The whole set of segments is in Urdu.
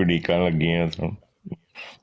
ਉਡੀਕਾਂ ਲੱਗੀਆਂ ਸਨ।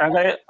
ਅਗਰ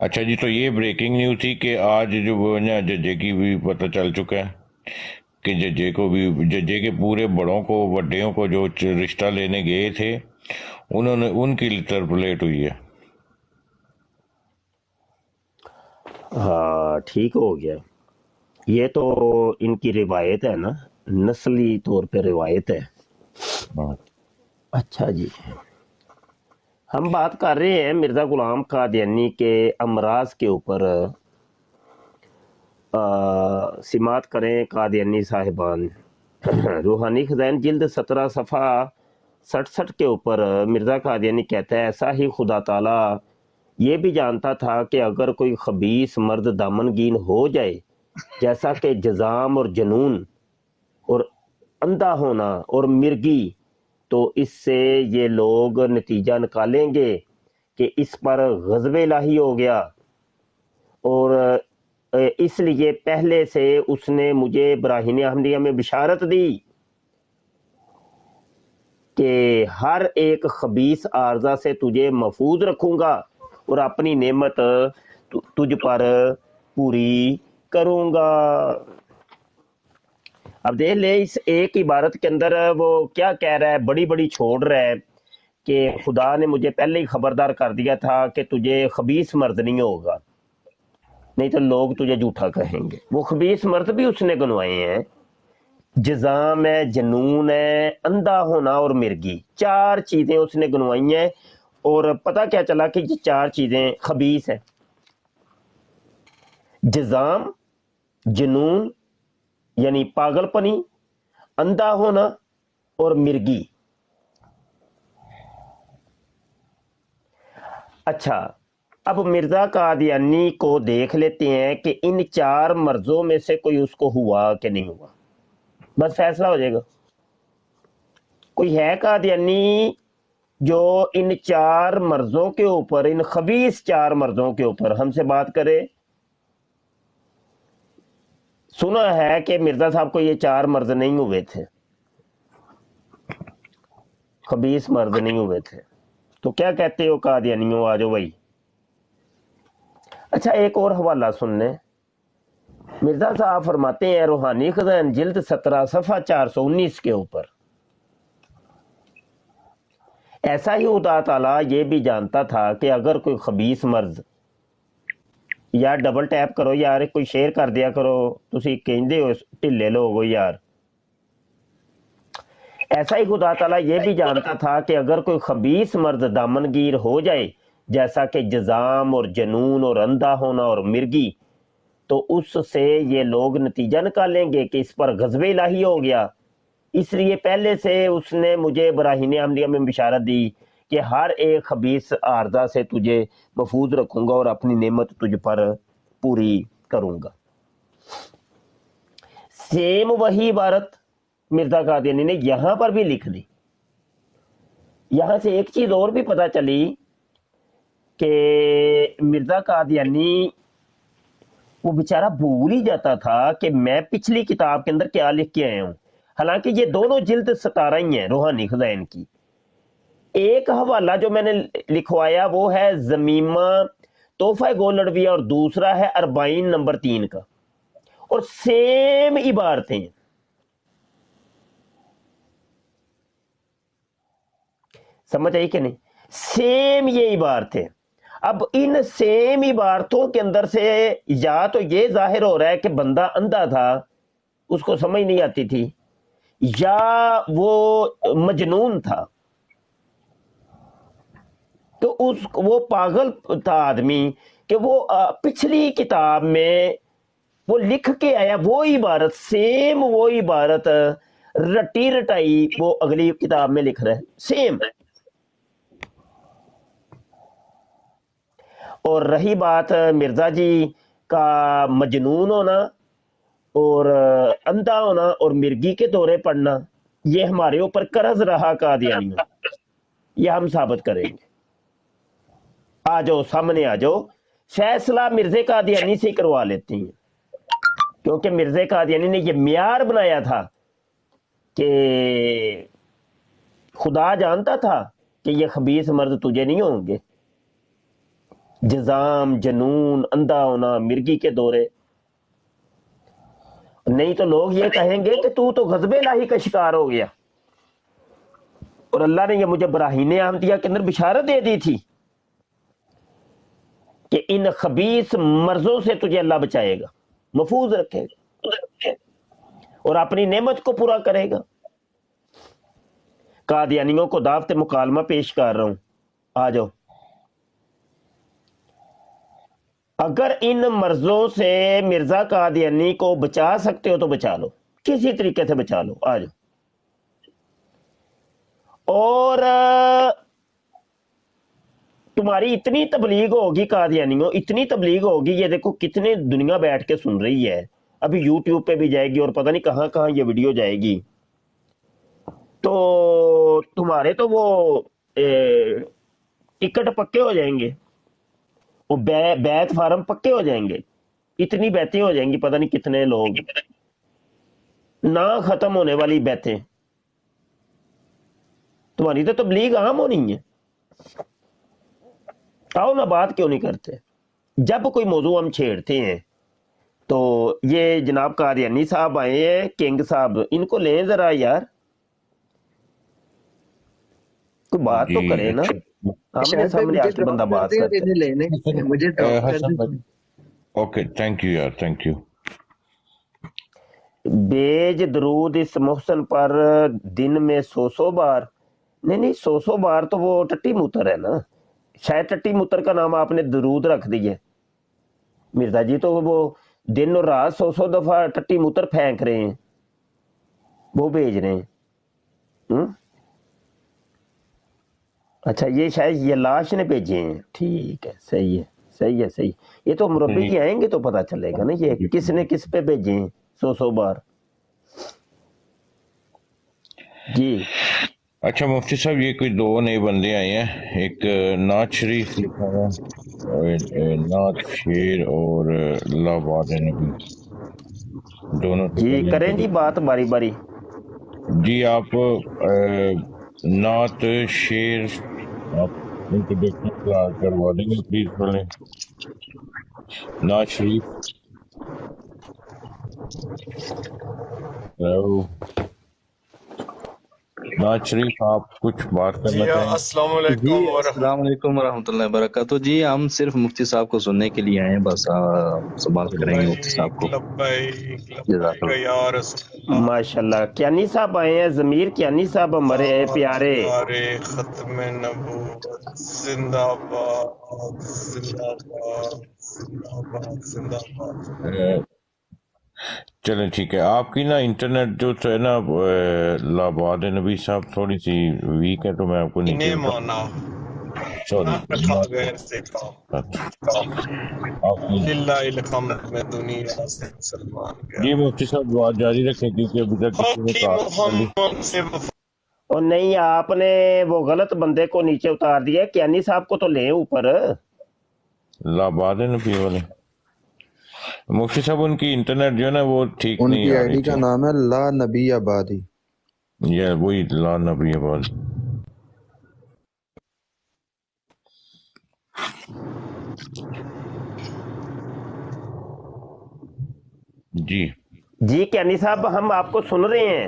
اچھا جی، تو یہ بریکنگ نیوز تھی کہ آج جو وہ نا ججے کی بھی پتہ چل چکا ہے کہ ججے کے پورے بڑوں کو وڈیوں کو جو رشتہ لینے گئے تھے انہوں نے ان کی طرف لیٹ ہوئی ہے. ہاں ٹھیک ہو گیا. یہ تو ان کی روایت ہے نا، نسلی طور پہ روایت ہے. ہاں. اچھا جی، ہم بات کر رہے ہیں مرزا غلام قادیانی کے امراض کے اوپر. سماعت کریں قادیانی صاحبان. روحانی خزائن جلد 17 صفحہ 67 کے اوپر مرزا قادیانی کہتا ہے ایسا ہی خدا تعالیٰ یہ بھی جانتا تھا کہ اگر کوئی خبیث مرد دامنگین ہو جائے جیسا کہ جزام اور جنون اور اندھا ہونا اور مرگی، تو اس سے یہ لوگ نتیجہ نکالیں گے کہ اس پر غضب الہی ہو گیا، اور اس لیے پہلے سے اس نے مجھے براہین احمدیہ میں بشارت دی کہ ہر ایک خبیث عارضہ سے تجھے محفوظ رکھوں گا اور اپنی نعمت تجھ پر پوری کروں گا. اب دیکھ لے اس ایک عبارت کے اندر وہ کیا کہہ رہا ہے، بڑی بڑی چھوڑ رہا ہے کہ خدا نے مجھے پہلے ہی خبردار کر دیا تھا کہ تجھے خبیث مرد نہیں ہوگا، نہیں تو لوگ تجھے جھوٹا کہیں گے. وہ خبیث مرد بھی اس نے گنوائے ہیں، جزام ہے، جنون ہے، اندھا ہونا اور مرگی، 4 چیزیں اس نے گنوائی ہیں. اور پتہ کیا چلا کہ یہ 4 چیزیں خبیث ہیں: جزام، جنون یعنی پاگل پنی، اندھا ہونا اور مرگی. اچھا، اب مرزا قادیانی کو دیکھ لیتے ہیں کہ ان 4 مرضوں میں سے کوئی اس کو ہوا کہ نہیں ہوا، بس فیصلہ ہو جائے گا. کوئی ہے قادیانی جو ان 4 مرضوں کے اوپر، ان خبیث 4 مرضوں کے اوپر ہم سے بات کرے؟ سنا ہے کہ مرزا صاحب کو یہ 4 مرض نہیں ہوئے تھے، خبیث مرض نہیں ہوئے تھے. تو کیا کہتے ہو قادیانیوں؟ آ جاؤ بھائی. اچھا ایک اور حوالہ سننے. مرزا صاحب فرماتے ہیں روحانی خزائن جلد 17 صفحہ 419 کے اوپر، ایسا ہی خدا تعالیٰ یہ بھی جانتا تھا کہ اگر کوئی خبیث مرض، یار ڈبل ٹیپ کرو یار، کوئی شیئر کر دیا کرو، تسی کہندے ہو ٹھلے لوگ ہو یار. ایسا ہی خدا تعالیٰ یہ بھی جانتا تھا کہ اگر کوئی خبیث مرد دامنگیر ہو جائے جیسا کہ جزام اور جنون اور اندھا ہونا اور مرگی، تو اس سے یہ لوگ نتیجہ نکالیں گے کہ اس پر غضب الہی ہو گیا. اس لیے پہلے سے اس نے مجھے براہین احمدیہ میں بشارت دی کہ ہر ایک خبیث عارضہ سے تجھے محفوظ رکھوں گا اور اپنی نعمت تجھ پر پوری کروں گا. سیم وہی عبارت مرزا قادیانی نے یہاں پر بھی لکھ دی. یہاں سے ایک چیز اور بھی پتہ چلی کہ مرزا قادیانی وہ بیچارہ بھول ہی جاتا تھا کہ میں پچھلی کتاب کے اندر کیا لکھ کے آیا ہوں. حالانکہ یہ دونوں جلد 17 ہی ہیں روحانی خزائن کی. ایک حوالہ جو میں نے لکھوایا وہ ہے زمیمہ تحفہ گولڈویہ اور دوسرا ہے 40 نمبر 3 کا، اور سیم عبارتیں ہیں. سمجھ آئی کہ نہیں؟ سیم یہ عبارتیں. اب ان سیم عبارتوں کے اندر سے یا تو یہ ظاہر ہو رہا ہے کہ بندہ اندھا تھا، اس کو سمجھ نہیں آتی تھی، یا وہ مجنون تھا، تو وہ پاگل تھا آدمی کہ وہ پچھلی کتاب میں وہ لکھ کے آیا وہ عبارت، سیم وہ عبارت رٹی رٹائی وہ اگلی کتاب میں لکھ رہا ہے سیم. اور رہی بات مرزا جی کا مجنون ہونا اور اندھا ہونا اور مرگی کے دورے پڑنا، یہ ہمارے اوپر قرض رہا قادیانیوں، یہ ہم ثابت کریں گے. آ جاؤ سامنے آ جاؤ، فیصلہ مرزا قادیانی سے کروا لیتے ہیں، کیونکہ مرزا قادیانی نے یہ معیار بنایا تھا کہ خدا جانتا تھا کہ یہ خبیث مرد تجھے نہیں ہوں گے. جزام، جنون، اندھا ہونا، مرگی کے دورے. نہیں تو لوگ یہ کہیں گے کہ تو غضب الہی کا شکار ہو گیا. اور اللہ نے یہ مجھے براہین احمدیہ کے اندر بشارت دے دی تھی کہ ان خبیث مرضوں سے تجھے اللہ بچائے گا، محفوظ رکھے گا اور اپنی نعمت کو پورا کرے گا. قادیانیوں کو دعوت مکالمہ پیش کر رہا ہوں، آ جاؤ. اگر ان مرضوں سے مرزا قادیانی کو بچا سکتے ہو تو بچا لو، کسی طریقے سے بچا لو، آ جاؤ. اور تمہاری اتنی تبلیغ ہوگی قادیانیوں، اتنی تبلیغ ہوگی، یہ دیکھو کتنے دنیا بیٹھ کے سن رہی ہے. ابھی یوٹیوب پہ بھی جائے گی اور پتہ نہیں کہاں کہاں یہ ویڈیو جائے گی. تو تمہارے تو وہ ٹکٹ پکے ہو جائیں گے، وہ بیعت فارم پکے ہو جائیں گے. اتنی بیعتیں ہو جائیں گی، پتہ نہیں کتنے لوگ، نہ ختم ہونے والی بیعتیں. تمہاری تو تبلیغ عام ہونی ہے. آؤ نا، بات کیوں نہیں کرتے؟ جب کوئی موضوع ہم چھیڑتے ہیں تو یہ جناب قادیانی صاحب آئے ہیں، کنگ صاحب، ان کو لیں ذرا یار، کوئی بات تو جی کرے نا. اچھا آمنے سامنے آ کے بندہ بات کرتے ہیں. حسن بھائی، اوکے تھینک یو یار، تھینک یو. بیج درود اس محسن پر دن میں 100 بار. نہیں 100 بار تو وہ ٹٹی موتر ہے نا. شاید ٹٹی موتر کا نام آپ نے درود رکھ دی ہے مرزا جی. تو وہ دن اور رات 100 دفعہ ٹٹی موتر پھینک رہے ہیں، وہ بھیج رہے ہیں. اچھا، یہ شاید یہ لاش نے بھیجے ہیں. ٹھیک ہے، صحیح ہے، صحیح ہے، صحیح. یہ تو مربی جی آئیں گے تو پتہ چلے گا نا یہ کس نے کس پہ بھیجے ہیں 100 بار. جی اچھا مفتی صاحب، یہ کوئی دو نئے بندے آئے ہیں، ایک نعت شریف لکھا ہوا ہے، نعت شیر اور لاباد نبی، دونوں سے جی پہلے ان کریں کو جی بات باری باری. جی آپ نعت شیر آپ انٹروڈکشن کروا دیں گے پلیز، پڑھیں نعت شریف. نعت شریف آپ کچھ بات کرنا جی چاہیں گے؟ السلام جی علیکم السلام علیکم ورحمۃ اللہ وبرکاتہ. جی ہم صرف مفتی صاحب کو سننے کے لیے آئے ہیں، بس سوال کریں گے مفتی صاحب کو. لبیک جزاک لبیک اللہ. یا رسول اللہ. ماشاء اللہ، کیانی صاحب آئے ہیں، ضمیر کیانی صاحب ہمارے پیارے. پیارے ختم نبوت، زندہ باد زندہ باد زندہ باد زندہ باد. چلیں ٹھیک ہے. آپ کی نا انٹرنیٹ جو ہے نا لاباد نبی صاحب تھوڑی سی ویک ہے، تو میں آپ کو نیچے انہیں مانا رکھا غیر سے کام، آپ کی للہ الحمد میں دنیا سے مسلمان گیا. جی مفتی صاحب بات جاری رکھیں، کیونکہ ابھی تک کسی نے حقی کہا محمد سے اور نہیں، آپ نے وہ غلط بندے کو نیچے اتار دیا. کیانی صاحب کو تو لیں اوپر. لاباد نبی والے مفتی صاحب، ان کی انٹرنیٹ جو ہے نا وہ ٹھیک ان نہیں کی آ آئی رہی ڈی کا تھی. نام ہے لا نبی آبادی. یہ وہی لا نبی آباد. جی جی کیانی صاحب، ہم آپ کو سن رہے ہیں.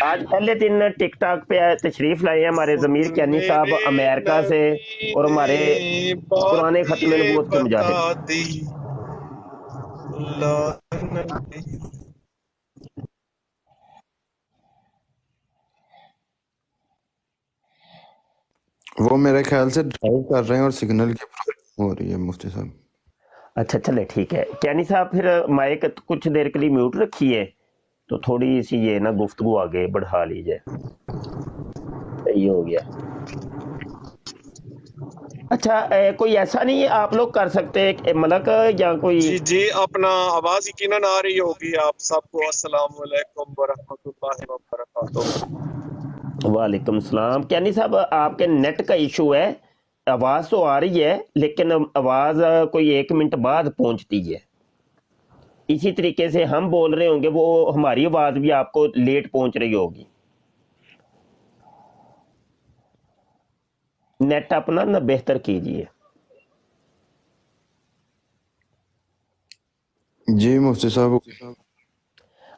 آج پہلے دن ٹک ٹاک پہ تشریف لائے ہیں ہمارے ضمیر کیانی صاحب میرے امریکہ سے، نبی اور ہمارے نے پرانے بات ختم یہ نبوت کے بتا مجاہد. دی. لا نبی وہ میرے خیال سے ڈرائیو کر رہے ہیں اور سگنل کی پرابلم ہو رہی ہے مفتی صاحب. اچھا چلے ٹھیک ہے. کیانی صاحب پھر مائک کچھ دیر کے لیے میوٹ رکھیے تو تھوڑی سی یہ نا گفتگو آگے بڑھا لیجیے. صحیح ہو گیا. اچھا کوئی ایسا نہیں ہے آپ لوگ کر سکتے ملک یا کوئی؟ جی اپنا آواز یقیناً آ رہی ہوگی آپ سب کو. السلام علیکم ورحمۃ اللہ وبرکاتہ. وعلیکم السلام. کیانی صاحب آپ کے نیٹ کا ایشو ہے، آواز تو آ رہی ہے لیکن آواز کوئی 1 منٹ بعد پہنچتی ہے. اسی طریقے سے ہم بول رہے ہوں گے، وہ ہماری آواز بھی آپ کو لیٹ پہنچ رہی ہوگی. نیٹ اپنا نہ بہتر کیجیے. ਜੀ ਮੁਫਤੀ ਸਾਹਿਬ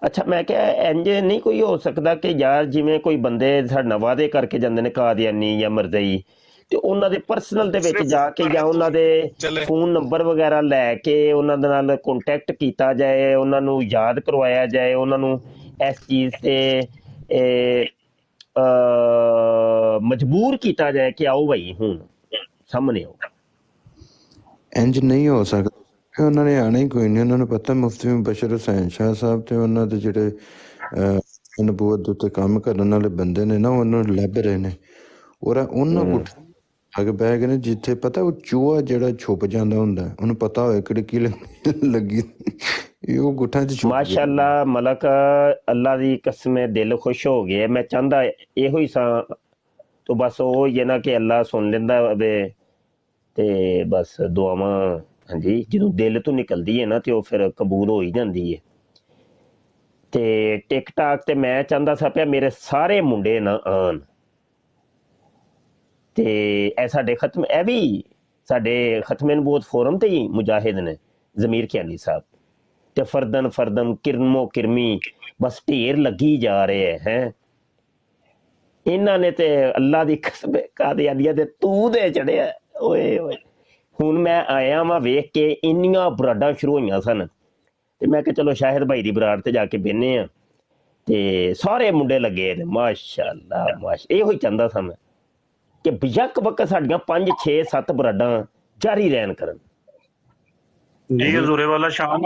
ਅੱਛਾ, ਮੈਂ ਕਿਹਾ ਇੰਜ ਨਹੀਂ ਕੋਈ ਹੋ ਸਕਦਾ ਕਿ ਯਾਰ ਜਿਵੇਂ ਕੋਈ ਬੰਦੇ ਸਾਡੇ ਨਾਲ ਵਾਅਦੇ ਕਰਕੇ ਜਾਂਦੇ ਨੇ ਕਾਦੀਆਨੀ ਜਾਂ ਮਰਜ਼ਈ, ਤੇ ਉਹਨਾਂ ਦੇ ਪਰਸਨਲ ਦੇ ਵਿੱਚ ਸਿਰਫ ਜਾ ਕੇ ਜਾਂ ਉਹਨਾਂ ਦੇ ਚਲੇ ਫੋਨ ਨੰਬਰ ਵਗੈਰਾ ਲੈ ਕੇ ਉਹਨਾਂ ਦੇ ਨਾਲ ਕੰਟੈਕਟ ਕੀਤਾ ਜਾਏ, ਉਹਨਾਂ ਨੂੰ ਯਾਦ ਕਰਵਾਇਆ ਜਾਏ, ਉਹਨਾਂ ਨੂੰ ਇਸ ਚੀਜ਼ ਤੇ ਇਹ, ਮਜਬੂਰ ਕੀਤਾ ਜਾਏ ਕਿ ਆਓ ਭਾਈ ਹੁਣ ਸਾਹਮਣੇ ਆਓ। ਇੰਜ ਨਹੀਂ ਹੋ ਸਕਦਾ, ਉਹਨਾਂ ਨੇ ਆਣਾ ਹੀ ਕੋਈ ਨਹੀਂ। ਉਹਨਾਂ ਨੂੰ ਪਤਾ ਮੁਫਤੀ ਮੁਬਸ਼ਰ ਹੁਸੈਨ ਸ਼ਾਹ ਸਾਹਿਬ ਤੇ ਉਹਨਾਂ ਦੇ ਜਿਹੜੇ ਨਬੂਵਤ ਦੇ ਉੱਤੇ ਕੰਮ ਕਰਨ ਵਾਲੇ ਬੰਦੇ ਨੇ ਨਾ, ਉਹਨਾਂ ਨੂੰ ਲੱਭ ਰਹੇ ਨੇ। ਔਰ ਉਹਨਾਂ ਗੁੱਠ ਅੱਗੇ ਬਹਿ ਗਏ ਨੇ ਜਿੱਥੇ ਪਤਾ ਉਹ ਚੂਹਾ ਜਿਹੜਾ ਛੁਪ ਜਾਂਦਾ ਹੁੰਦਾ, ਉਹਨੂੰ ਪਤਾ ਹੋਏ ਖਿੜਕੀ ਲੱਗੀ, ਉਹ ਗੁੱਠਾਂ 'ਚ ਛੁਪ ਗਿਆ। ਮਾਸ਼ਾਅੱਲਾ ਮਲਕ, ਅੱਲਾ ਦੀ ਕਸਮ ਹੈ, ਦਿਲ ਖੁਸ਼ ਹੋ ਗਿਆ। ਮੈਂ ਚਾਹੁੰਦਾ ਇਹੋ ਹੀ ਸਾਂ, ਤੋ ਬਸ ਉਹ ਹੀ ਹੈ ਨਾ ਕਿ ਅੱਲਾ ਸੁਣ ਲੈਂਦਾ ਵੇ ਤੇ ਬਸ ਦੁਆਵਾਂ, ਹਾਂਜੀ, ਜਦੋਂ ਦਿਲ ਤੋਂ ਨਿਕਲਦੀ ਹੈ ਨਾ ਤੇ ਉਹ ਫਿਰ ਕਬੂਲ ਹੋ ਹੀ ਜਾਂਦੀ ਹੈ। ਤੇ ਟਿਕਟਾਕ ਤੇ ਮੈਂ ਚਾਹੁੰਦਾ ਸਾਂ ਪਿਆ ਮੇਰੇ ਸਾਰੇ ਮੁੰਡੇ ਨਾ ਆਉਣ, ਤੇ ਇਹ ਸਾਡੇ ਖਤਮ, ਇਹ ਵੀ ਸਾਡੇ ਖਤਮੇ ਨਬੂਵਤ ਫੋਰਮ ਤੇ ਹੀ ਮੁਜਾਹਿਦ ਨੇ ਜ਼ਮੀਰ ਖਿਆਲੀ ਸਾਹਿਬ, ਤੇ ਫਰਦਨ ਫਰਦਨ ਕਿਰਮੋ ਕਿਰਮੀ ਬਸ ਢੇਰ ਲੱਗੀ ਜਾ ਰਹੇ ਹੈ। ਇਹਨਾਂ ਨੇ ਤੇ ਅੱਲਾ ਦੀ ਕਸਮ ਕਾਦੀਆਨੀਆਂ ਦੇ ਤੂੰ ਦੇ ਚੜਿਆ ਓਏ ਓਏ। ਹੁਣ ਮੈਂ ਆਇਆ ਵਾਂ ਵੇਖ ਕੇ ਇੰਨੀਆਂ ਬਰਾਡਾਂ ਸ਼ੁਰੂ ਹੋਈਆਂ ਸਨ, ਤੇ ਮੈਂ ਕਿਹਾ ਚਲੋ ਸ਼ਾਹਿਦ ਭਾਈ ਦੀ ਬਰਾੜ ਤੇ ਜਾ ਕੇ ਬਹਿਨੇ ਆ, ਤੇ ਸਾਰੇ ਮੁੰਡੇ ਲੱਗੇ ਨੇ ਮਾਸ਼ਾਅੱਲਾ ਇਹੋ ਹੀ ਚਾਹੁੰਦਾ ਸਾਂ ਮੈਂ ਕਿ ਬੇਸ਼ੱਕ ਵਕਤ ਸਾਡੀਆਂ 5 6 7 ਬਰਾਡਾਂ ਜਾਰੀ ਰਹਿਣ ਕਰਨ। ਜੀ ਹਜ਼ੂਰੇ ਵਾਲਾ ਸ਼ਾਨ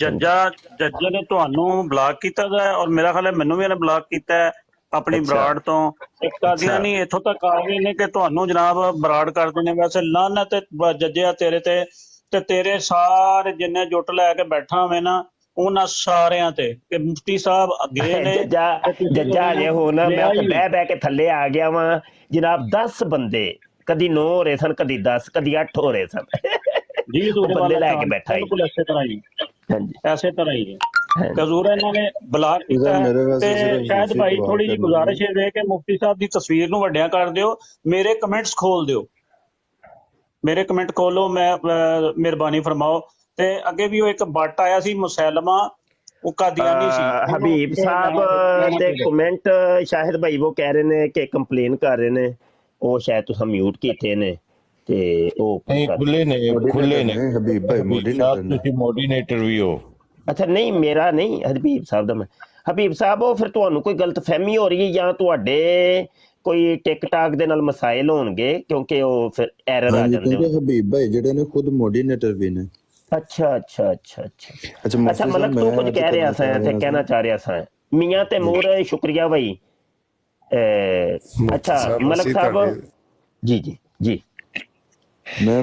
ਜੱਜੇ ਨੇ ਤੁਹਾਨੂੰ ਬਲਾਕ ਕੀਤਾ ਹੈ, ਔਰ ਮੇਰਾ ਖਿਆਲ ਹੈ ਮੈਨੂੰ ਵੀ ਇਹਨੇ ਬਲਾਕ ਕੀਤਾ ਹੈ ਆਪਣੀ ਅੱਛਾ ਬਰਾੜ ਤੋਂ। ਇੱਕ ਕਾਦੀਆਨੀ ਇੱਥੋਂ ਤੱਕ ਆ ਗਏ ਨੇ ਕਿ ਤੁਹਾਨੂੰ ਜਨਾਬ ਬਰਾੜ ਕਰਦੇ ਨੇ। ਵੈਸੇ ਲਾਨਤ ਜੱਜਿਆ ਤੇਰੇ ਤੇ ਤੇਰੇ ਸਾਰੇ ਜਿੰਨੇ ਜੁੱਟ ਲੈ ਕੇ ਬੈਠਾ ਹੋਵੇ ਨਾ ਉਹਨਾਂ ਸਾਰਿਆਂ ਤੇ, ਕਿ ਮੁਫਤੀ ਸਾਹਿਬ ਅੱਗੇ ਨੇ ਜੱਜਾ ਜੇ ਹੁਣ ਮੈਂ ਉੱਥੇ ਬਹਿ ਬਹਿ ਕੇ ਥੱਲੇ ਆ ਗਿਆ ਵਾਂ ਜਨਾਬ। 10 ਬੰਦੇ, ਕਦੀ 9 ਹੋ ਰਹੇ ਸਨ, ਕਦੀ 10, ਕਦੀ 8 ਹੋ ਰਹੇ ਸਨ। ਜੀ ਬੰਦੇ ਲੈ ਕੇ ਬੈਠਾ ਬਿਲਕੁਲ ਇਸੇ ਤਰ੍ਹਾਂ ਹੀ, ਹਾਂਜੀ ਐਸੇ ਤਰ੍ਹਾਂ ਹੀ ਹੈ। ਕਜ਼ੂਰ ਇਹਨਾਂ ਨੇ ਬਲਾਕ ਕੀਤਾ ਹੈ। ਮੇਰੇ ਵਾਸਤੇ ਤੇ ਸਿਰਫ ਸ਼ਾਇਦ ਮੁਫਤੀ ਭਾਈ ਦੁਆ ਥੋੜੀ ਜਿਹੀ ਕਰਨੀ ਗੁਜ਼ਾਰਿਸ਼ ਹੈ ਕਿ ਮੁਫਤੀ ਸਾਹਿਬ ਦੀ ਤਸਵੀਰ ਨੂੰ ਵੱਡਿਆਂ ਕਰ ਦਿਓ, ਮੇਰੇ ਕਮੈਂਟਸ ਖੋਲ ਦਿਓ, ਮੇਰੇ ਕਮੈਂਟ ਖੋਲੋ, ਮੈਂ ਮਿਹਰਬਾਨੀ ਫਰਮਾਓ। ਤੇ ਅੱਗੇ ਵੀ ਉਹ ਇੱਕ ਬੱਟ ਆਇਆ ਸੀ ਮੁਸੈਲਮਾ, ਉਹ ਕਾਦੀਆਨੀ ਸੀ। ਹਬੀਬ ਸਾਹਿਬ ਦੇ ਕਮੈਂਟ ਸ਼ਾਹਿਦ ਭਾਈ ਉਹ ਕਹਿ ਰਹੇ ਨੇ ਕਿ ਕੰਪਲੇਨ ਕਰ ਰਹੇ ਨੇ, ਉਹ ਸ਼ਾਇਦ ਤੁਸੀਂ ਮਿਊਟ ਕੀਤੇ ਨੇ, ਤੇ ਉਹ ਨਹੀਂ ਖੁੱਲੇ ਨੇ ਹਬੀਬ ਭਾਈ ਤੁਸੀਂ ਮੋਡੀਨੇਟਰ ਵੀ ਹੋ। ਅੱਛਾ ਨਹੀਂ ਮੇਰਾ ਨਹੀਂ, ਹਬੀਬ ਸਾਹਿਬ ਦਾ। ਮੈਂ ਹਬੀਬ ਸਾਹਿਬ ਉਹ ਫਿਰ ਤੁਹਾਨੂੰ ਕੋਈ ਗਲਤਫਹਿਮੀ ਹੋ ਰਹੀ ਹੈ ਜਾਂ ਤੁਹਾਡੇ ਕੋਈ ਟਿਕਟਾਕ ਦੇ ਨਾਲ ਮਸਾਇਲ ਹੋਣਗੇ, ਕਿਉਂਕਿ ਉਹ ਫਿਰ ਐਰਰ ਆ ਜਾਂਦੇ ਹੋ। ਹਬੀਬ ਭਾਈ ਜਿਹੜੇ ਨੇ ਖੁਦ ਮੋਡੀਨੇਟਰ ਵੀ ਨੇ। ਅੱਛਾ ਅੱਛਾ ਅੱਛਾ ਅੱਛਾ ਅੱਛਾ ਮਲਕ ਤੂੰ ਕੁਝ ਕਹਿ ਰਿਹਾ ਸਾਂ ਤੇ ਕਹਿਣਾ ਚਾਹ ਰਿਹਾ ਸਾਂ ਮੀਆਂ ਤੇ ਮੋਰ। ਸ਼ੁਕਰੀਆ ਭਾਈ। ਅੱਛਾ ਮਲਕ ਸਾਹਿਬ ਜੀ ਜੀ ਜੀ ਮੈਂ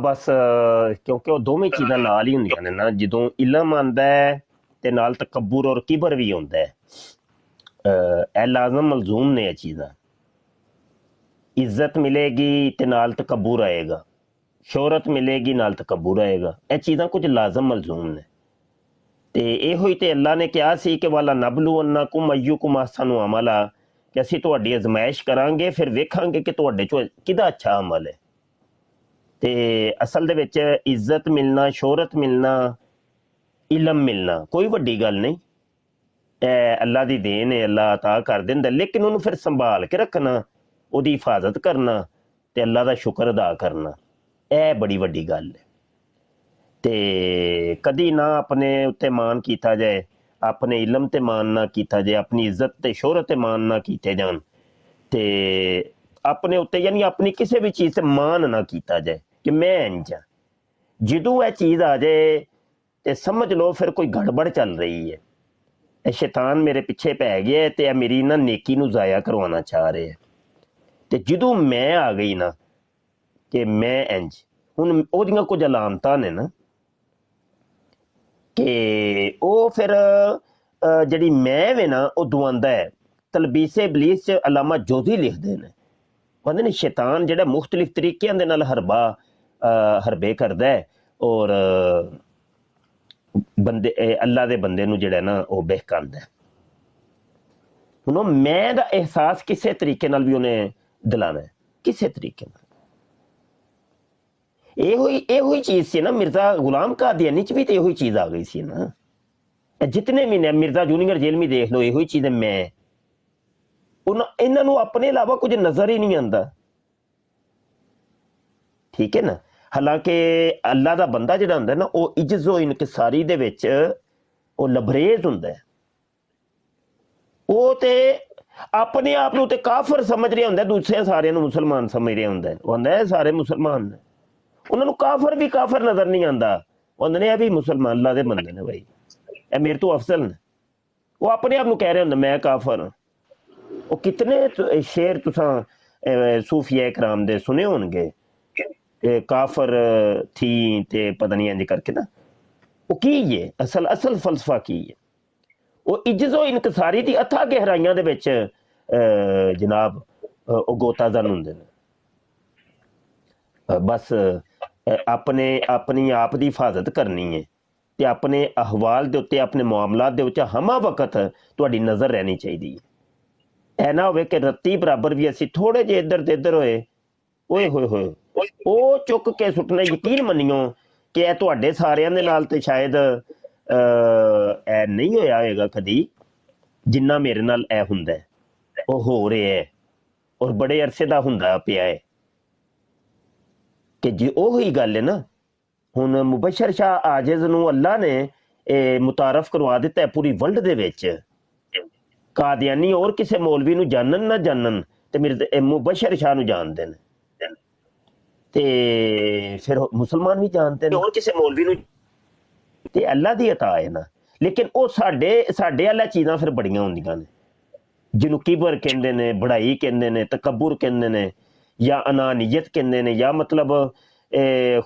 ਬਸ ਕਿਉਂਕਿ ਉਹ ਦੋਵੇਂ ਚੀਜ਼ਾਂ ਨਾਲ ਹੀ ਹੁੰਦੀਆਂ ਨੇ ਨਾ। ਜਦੋਂ ਇਲਮ ਆਉਂਦਾ ਹੈ ਤੇ ਨਾਲ ਤਕੱਬੁਰ ਔਰ ਕਿਬਰ ਵੀ ਆਉਂਦਾ ਹੈ, ਇਹ ਲਾਜ਼ਮ ਮਲਜ਼ੂਮ ਨੇ ਇਹ ਚੀਜ਼ਾਂ। ਇੱਜ਼ਤ ਮਿਲੇਗੀ ਤੇ ਨਾਲ ਤਕੱਬੁਰ ਆਏਗਾ, ਸ਼ੋਹਰਤ ਮਿਲੇਗੀ ਨਾਲ ਤਕੱਬੁਰ ਆਏਗਾ। ਇਹ ਚੀਜ਼ਾਂ ਕੁਝ ਲਾਜ਼ਮ ਮਲਜ਼ੂਮ ਨੇ। ਤੇ ਇਹੋ ਹੀ ਤੇ ਅੱਲਾ ਨੇ ਕਿਹਾ ਸੀ ਕਿ ਵਾਲਾ ਨਬਲੂਵੰਨਕੁਮ ਅਯੁਕੁਮ ਅਹਸਨੁ ਅਮਲਾ, ਕਿ ਅਸੀਂ ਤੁਹਾਡੀ ਅਜ਼ਮਾਇਸ਼ ਕਰਾਂਗੇ, ਫਿਰ ਵੇਖਾਂਗੇ ਕਿ ਤੁਹਾਡੇ ਚੋਂ ਕਿਹਦਾ ਅੱਛਾ ਅਮਲ ਹੈ। ਤੇ ਅਸਲ ਦੇ ਵਿੱਚ ਇੱਜ਼ਤ ਮਿਲਣਾ, ਸ਼ੋਹਰਤ ਮਿਲਣਾ, ਇਲਮ ਮਿਲਣਾ ਕੋਈ ਵੱਡੀ ਗੱਲ ਨਹੀਂ। ਇਹ ਅੱਲਾ ਦੀ ਦੇਣ ਹੈ, ਅੱਲਾ ਅਤਾ ਕਰ ਦਿੰਦਾ, ਲੇਕਿਨ ਉਹਨੂੰ ਫਿਰ ਸੰਭਾਲ ਕੇ ਰੱਖਣਾ, ਉਹਦੀ ਹਿਫਾਜ਼ਤ ਕਰਨਾ ਤੇ ਅੱਲਾ ਦਾ ਸ਼ੁਕਰ ਅਦਾ ਕਰਨਾ, ਇਹ ਬੜੀ ਵੱਡੀ ਗੱਲ ਹੈ। ਤੇ ਕਦੀ ਨਾ ਆਪਣੇ ਉੱਤੇ ਮਾਣ ਕੀਤਾ ਜਾਏ, ਆਪਣੇ ਇਲਮ ਤੇ ਮਾਣ ਨਾ ਕੀਤਾ ਜਾਏ, ਆਪਣੀ ਇੱਜ਼ਤ ਤੇ ਸ਼ੋਹਰਤ ਤੇ ਮਾਣ ਨਾ ਕੀਤੇ ਜਾਣ, ਤੇ ਆਪਣੇ ਉੱਤੇ ਯਾਨੀ ਆਪਣੀ ਕਿਸੇ ਵੀ ਚੀਜ਼ ਤੇ ਮਾਣ ਨਾ ਕੀਤਾ ਜਾਏ ਕਿ ਮੈਂ ਇੰਝ ਹਾਂ। ਜਦੋਂ ਇਹ ਚੀਜ਼ ਆ ਜਾਏ ਤੇ ਸਮਝ ਲਓ ਫਿਰ ਕੋਈ ਗੜਬੜ ਚੱਲ ਰਹੀ ਹੈ। ਇਹ ਸ਼ੈਤਾਨ ਮੇਰੇ ਪਿੱਛੇ ਪੈ ਗਿਆ ਤੇ ਇਹ ਮੇਰੀ ਨਾ ਨੇਕੀ ਨੂੰ ਜ਼ਾਇਆ ਕਰਵਾਉਣਾ ਚਾਹ ਰਿਹਾ। ਤੇ ਜਦੋਂ ਮੈਂ ਆ ਗਈ ਨਾ ਕਿ ਮੈਂ ਇੰਝ, ਹੁਣ ਉਹਦੀਆਂ ਕੁਝ ਅਲਾਮਤਾਂ ਨੇ ਨਾ ਕਿ ਉਹ ਫਿਰ ਜਿਹੜੀ ਮੈਂ ਵੇ ਨਾ ਉਹ ਦਵਾਉਂਦਾ ਹੈ। ਤਲਬੀਸੇ ਇਬਲੀਸ 'ਚ ਅਲਾਮਾ ਜੋਜ਼ੀ ਲਿਖਦੇ ਨੇ, ਕਹਿੰਦੇ ਨੇ ਸ਼ੈਤਾਨ ਜਿਹੜਾ ਮੁਖਤਲਿਫ ਤਰੀਕਿਆਂ ਦੇ ਨਾਲ ਹਰਬੇ ਕਰਦਾ ਹੈ ਔਰ ਬੰਦੇ ਅੱਲਾ ਦੇ ਬੰਦੇ ਨੂੰ ਜਿਹੜਾ ਨਾ ਉਹ ਬਹਿਕਾਉਂਦਾ ਹੈ। ਹੁਣ ਉਹ ਮੈਂ ਦਾ ਅਹਿਸਾਸ ਕਿਸੇ ਤਰੀਕੇ ਨਾਲ ਵੀ ਉਹਨੇ ਦਿਲਾਣਾ ਹੈ, ਕਿਸੇ ਤਰੀਕੇ ਨਾਲ। ਇਹੋ ਹੀ ਚੀਜ਼ ਸੀ ਨਾ ਮਿਰਜ਼ਾ ਗੁਲਾਮ ਕਾਦੀਆਨੀ 'ਚ ਵੀ ਤੇ ਇਹੋ ਹੀ ਚੀਜ਼ ਆ ਗਈ ਸੀ ਨਾ। ਜਿਤਨੇ ਵੀ ਨੇ ਮਿਰਜ਼ਾ ਜੂਨੀਅਰ ਜੇਲਮੀ ਦੇਖ ਲਓ, ਇਹੋ ਹੀ ਚੀਜ਼ ਹੈ ਮੈਂ। ਇਹਨਾਂ ਨੂੰ ਆਪਣੇ ਇਲਾਵਾ ਕੁਝ ਨਜ਼ਰ ਹੀ ਨਹੀਂ ਆਉਂਦਾ, ਠੀਕ ਹੈ ਨਾ। ਹਾਲਾਂਕਿ ਅੱਲਾ ਦਾ ਬੰਦਾ ਜਿਹੜਾ ਹੁੰਦਾ ਨਾ ਉਹ ਇਜਜ਼ੋ ਇਨਕਿਸਾਰੀ ਦੇ ਵਿੱਚ ਉਹ ਲਬਰੇਜ਼ ਹੁੰਦਾ ਹੈ। ਉਹ ਤੇ ਆਪਣੇ ਆਪ ਨੂੰ ਤੇ ਕਾਫਰ ਸਮਝ ਰਿਹਾ ਹੁੰਦਾ, ਦੂਸਰੇ ਸਾਰਿਆਂ ਨੂੰ ਮੁਸਲਮਾਨ ਸਮਝ ਰਿਹਾ ਹੁੰਦਾ। ਉਹ ਹੁੰਦਾ ਸਾਰੇ ਮੁਸਲਮਾਨ ਨੇ, ਉਹਨਾਂ ਨੂੰ ਕਾਫਰ ਵੀ ਕਾਫਰ ਨਜ਼ਰ ਨਹੀਂ ਆਉਂਦਾ। ਉਹਨਾਂ ਨੇ ਇਹ ਵੀ ਮੁਸਲਮਾਨ ਅੱਲਾ ਦੇ ਬੰਦੇ ਨੇ ਬਾਈ, ਇਹ ਮੇਰੇ ਤੋਂ ਅਫਜ਼ਲ ਨੇ। ਉਹ ਆਪਣੇ ਆਪ ਨੂੰ ਕਹਿ ਰਹੇ ਹੁੰਦੇ ਮੈਂ ਕਾਫਰ ਹਾਂ। ਉਹ ਕਿਤਨੇ ਸ਼ੇਰ ਤੁਸਾਂ ਸੂਫੀਆ ਇਕਰਾਮ ਦੇ ਸੁਣੇ ਹੋਣਗੇ, ਕਾਫਰ ਥੀ ਤੇ ਪਤਾ ਨਹੀਂ ਇੰਜ ਕਰਕੇ ਨਾ। ਉਹ ਕੀ ਹੈ ਅਸਲ ਫਲਸਫਾ ਕੀ ਹੈ? ਉਹ ਇਜਜ਼ੋ ਇਨਕਸਾਰੀ ਦੀ ਅਥਾਹ ਗਹਿਰਾਈਆਂ ਦੇ ਵਿੱਚ ਜਨਾਬ ਉਹ ਗੋਤਾਜ਼ਨ ਹੁੰਦੇ ਨੇ। ਬਸ ਆਪਣੀ ਆਪ ਦੀ ਹਿਫਾਜ਼ਤ ਕਰਨੀ ਹੈ ਤੇ ਆਪਣੇ ਅਹਵਾਲ ਦੇ ਉੱਤੇ, ਆਪਣੇ ਮਾਮਲਾਤ ਦੇ ਵਿੱਚ ਹਮਾ ਵਕਤ ਤੁਹਾਡੀ ਨਜ਼ਰ ਰਹਿਣੀ ਚਾਹੀਦੀ ਹੈ। ਇਹ ਨਾ ਹੋਵੇ ਕਿ ਰੱਤੀ ਬਰਾਬਰ ਵੀ ਅਸੀਂ ਥੋੜੇ ਜਿਹੇ ਇੱਧਰ ਤੇ ਇੱਧਰ ਹੋਏ ਹੋਏ ਉਹ ਚੁੱਕ ਕੇ ਸੁੱਟਣਾ। ਯਕੀਨ ਮੰਨਿਓ ਕਿ ਇਹ ਤੁਹਾਡੇ ਸਾਰਿਆਂ ਦੇ ਨਾਲ ਤੇ ਸ਼ਾਇਦ ਇਹ ਨਹੀਂ ਹੋਇਆ ਹੋਏਗਾ ਕਦੀ ਜਿੰਨਾ ਮੇਰੇ ਨਾਲ ਇਹ ਹੁੰਦਾ। ਉਹ ਹੋ ਰਿਹਾ ਹੈ ਔਰ ਬੜੇ ਅਰਸੇ ਦਾ ਹੁੰਦਾ ਪਿਆ ਹੈ ਕਿ ਜੀ ਉਹੀ ਗੱਲ ਹੈ ਨਾ। ਹੁਣ ਮੁਬਸ਼ਰ ਸ਼ਾਹ ਆਜਿਜ਼ ਨੂੰ ਅੱਲਾ ਨੇ ਮੁਤਾਰਫ ਕਰਵਾ ਦਿੱਤਾ ਹੈ ਪੂਰੀ ਵਰਲਡ ਦੇ ਵਿੱਚ। ਕਾਦੀਆਨੀ ਔਰ ਕਿਸੇ ਮੌਲਵੀ ਨੂੰ ਜਾਣਨ ਨਾ ਜਾਣਨ ਤੇ ਮੇਰੇ ਮੁਬਸ਼ਰ ਸ਼ਾਹ ਨੂੰ ਜਾਣਦੇ ਨੇ ਤੇ ਫਿਰ ਮੁਸਲਮਾਨ ਵੀ ਜਾਣਦੇ ਨੇ ਔਰ ਕਿਸੇ ਮੌਲਵੀ ਨੂੰ। ਤੇ ਅੱਲਾ ਦੀ ਅਤਾ ਹੈ ਨਾ। ਲੇਕਿਨ ਉਹ ਸਾਡੇ ਵਾਲਾ ਚੀਜ਼ਾਂ ਫਿਰ ਬੜੀਆਂ ਹੁੰਦੀਆਂ ਨੇ, ਜਿਹਨੂੰ ਕਿਬਰ ਕਹਿੰਦੇ ਨੇ, ਬੜਾਈ ਕਹਿੰਦੇ ਨੇ, ਤਕੱਬੁਰ ਕਹਿੰਦੇ ਨੇ, ਜਾਂ ਅਨਾਨੀਅਤ ਕਹਿੰਦੇ ਨੇ, ਜਾਂ ਮਤਲਬ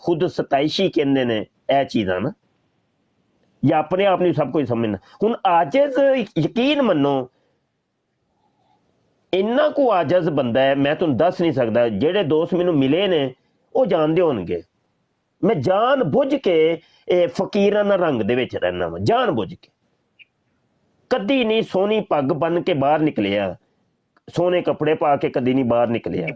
ਖੁਦ ਸਤਾਇਸ਼ੀ ਕਹਿੰਦੇ ਨੇ। ਇਹ ਚੀਜ਼ਾਂ ਨਾ ਜਾਂ ਆਪਣੇ ਆਪ ਨੂੰ ਸਭ ਕੁਝ ਸਮਝਣਾ। ਹੁਣ ਆਜਿਜ਼ ਯਕੀਨ ਮੰਨੋ ਇੰਨਾ ਕੁ ਆਜਿਜ਼ ਬੰਦਾ ਹੈ, ਮੈਂ ਤੁਹਾਨੂੰ ਦੱਸ ਨਹੀਂ ਸਕਦਾ। ਜਿਹੜੇ ਦੋਸਤ ਮੈਨੂੰ ਮਿਲੇ ਨੇ ਉਹ ਜਾਣਦੇ ਹੋਣਗੇ ਮੈਂ ਜਾਣ ਬੁੱਝ ਕੇ ਫਕੀਰਾਂ ਨਾਲ ਰੰਗ ਦੇ ਵਿੱਚ ਰਹਿਣਾ ਵਾ, ਜਾਣ ਬੁੱਝ ਕੇ। ਕਦੀ ਨਹੀਂ ਸੋਹਣੀ ਪੱਗ ਬੰਨ ਕੇ ਬਾਹਰ ਨਿਕਲਿਆ, ਸੋਹਣੇ ਕੱਪੜੇ ਪਾ ਕੇ ਕਦੀ ਨਹੀਂ ਬਾਹਰ ਨਿਕਲਿਆ।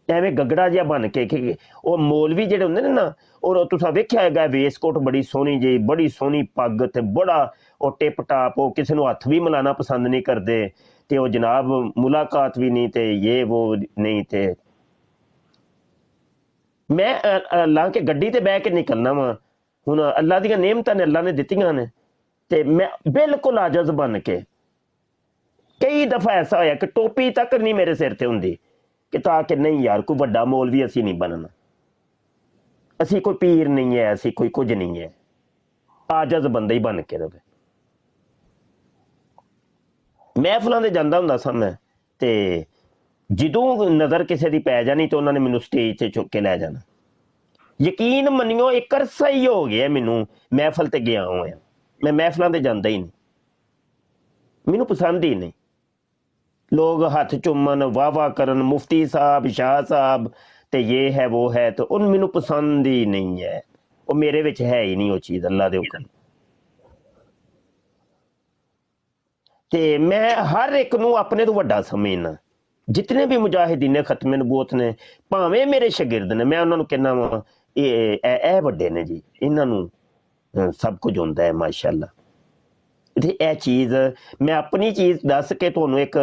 ਐਵੇਂ ਗਗੜਾ ਜਿਹਾ ਬਣ ਕੇ ਕਿ ਉਹ ਮੌਲਵੀ ਜਿਹੜੇ ਹੁੰਦੇ ਨੇ ਨਾ, ਔਰ ਤੁਸੀਂ ਵੇਖਿਆ ਹੈਗਾ ਵੇਸਕੋਟ ਬੜੀ ਸੋਹਣੀ ਜਿਹੀ, ਬੜੀ ਸੋਹਣੀ ਪੱਗ ਤੇ ਬੜਾ ਉਹ ਟਿਪ ਟਾਪ, ਉਹ ਕਿਸੇ ਨੂੰ ਹੱਥ ਵੀ ਮਿਲਾਉਣਾ ਪਸੰਦ ਨਹੀਂ ਕਰਦੇ ਤੇ ਉਹ ਜਨਾਬ ਮੁਲਾਕਾਤ ਵੀ ਨਹੀਂ ਤੇ ਇਹ ਉਹ ਨਹੀਂ। ਤੇ ਮੈਂ ਲਾ ਕੇ ਗੱਡੀ ਤੇ ਬਹਿ ਕੇ ਨਿਕਲਣਾ ਵਾ। ਹੁਣ ਅੱਲਾ ਦੀਆਂ ਨਿਅਮਤਾਂ ਨੇ, ਅੱਲਾ ਨੇ ਦਿੱਤੀਆਂ ਨੇ, ਤੇ ਮੈਂ ਬਿਲਕੁਲ ਆਜਜ਼ ਬਣ ਕੇ ਕਈ ਦਫਾ ਐਸਾ ਹੋਇਆ ਕਿ ਟੋਪੀ ਤੱਕ ਨਹੀਂ ਮੇਰੇ ਸਿਰ ਤੇ ਹੁੰਦੀ ਕਿ ਤਾਂ ਕਿ ਨਹੀਂ ਯਾਰ ਕੋਈ ਵੱਡਾ ਮੌਲਵੀ ਅਸੀਂ ਨਹੀਂ ਬਣਨਾ, ਅਸੀਂ ਕੋਈ ਪੀਰ ਨਹੀਂ ਹੈ, ਅਸੀਂ ਕੋਈ ਕੁਝ ਨਹੀਂ ਹੈ। ਆਜਜ਼ ਬੰਦਾ ਹੀ ਬਣ ਕੇ ਰਵੇ। ਮਹਿਫਲਾਂ ਦੇ ਜਾਂਦਾ ਹੁੰਦਾ ਸਾਂ ਮੈਂ, ਤੇ ਜਦੋਂ ਨਜ਼ਰ ਕਿਸੇ ਦੀ ਪੈ ਜਾਣੀ ਤੇ ਉਹਨਾਂ ਨੇ ਮੈਨੂੰ ਸਟੇਜ ਤੇ ਚੁੱਕ ਕੇ ਲੈ ਜਾਣਾ। ਯਕੀਨ ਮੰਨਿਓ ਇੱਕ ਅਰਸਾ ਹੀ ਹੋ ਗਿਆ ਮੈਨੂੰ ਮਹਿਫਲ ਤੇ ਗਿਆ ਹੋਇਆ। ਮੈਂ ਮਹਿਫਲਾਂ ਤੇ ਜਾਂਦਾ ਹੀ ਨਹੀਂ, ਮੈਨੂੰ ਪਸੰਦ ਹੀ ਨਹੀਂ। ਲੋਕ ਹੱਥ ਚੁੰਮਣ, ਵਾਹ ਕਰਨ, ਮੁਫਤੀ ਸਾਹਿਬ, ਸ਼ਾਹ ਸਾਹਿਬ ਤੇ ਇਹ ਹੈ ਉਹ ਹੈ, ਤੇ ਉਹ ਮੈਨੂੰ ਪਸੰਦ ਹੀ ਨਹੀਂ ਹੈ। ਉਹ ਮੇਰੇ ਵਿੱਚ ਹੈ ਹੀ ਨਹੀਂ ਉਹ ਚੀਜ਼, ਅੱਲਾ ਦੇ ਹੁਕਮ। ਤੇ ਮੈਂ ਹਰ ਇੱਕ ਨੂੰ ਆਪਣੇ ਤੋਂ ਵੱਡਾ ਸਮਝਣਾ। ਜਿਤਨੇ ਵੀ ਮੁਜਾਹਿਦੀਨ ਖਤਮੇ ਨਬੂਵਤ ਨੇ, ਭਾਵੇਂ ਮੇਰੇ ਸ਼ਾਗਿਰਦ ਨੇ, ਮੈਂ ਉਹਨਾਂ ਨੂੰ ਕਹਿੰਦਾ ਵਾ ਇਹ ਵੱਡੇ ਨੇ ਜੀ, ਇਹਨਾਂ ਨੂੰ ਸਭ ਕੁਝ ਹੁੰਦਾ ਹੈ ਮਾਸ਼ਾਅੱਲਾ। ਤੇ ਇਹ ਚੀਜ਼ ਮੈਂ ਆਪਣੀ ਚੀਜ਼ ਦੱਸ ਕੇ ਤੁਹਾਨੂੰ ਇੱਕ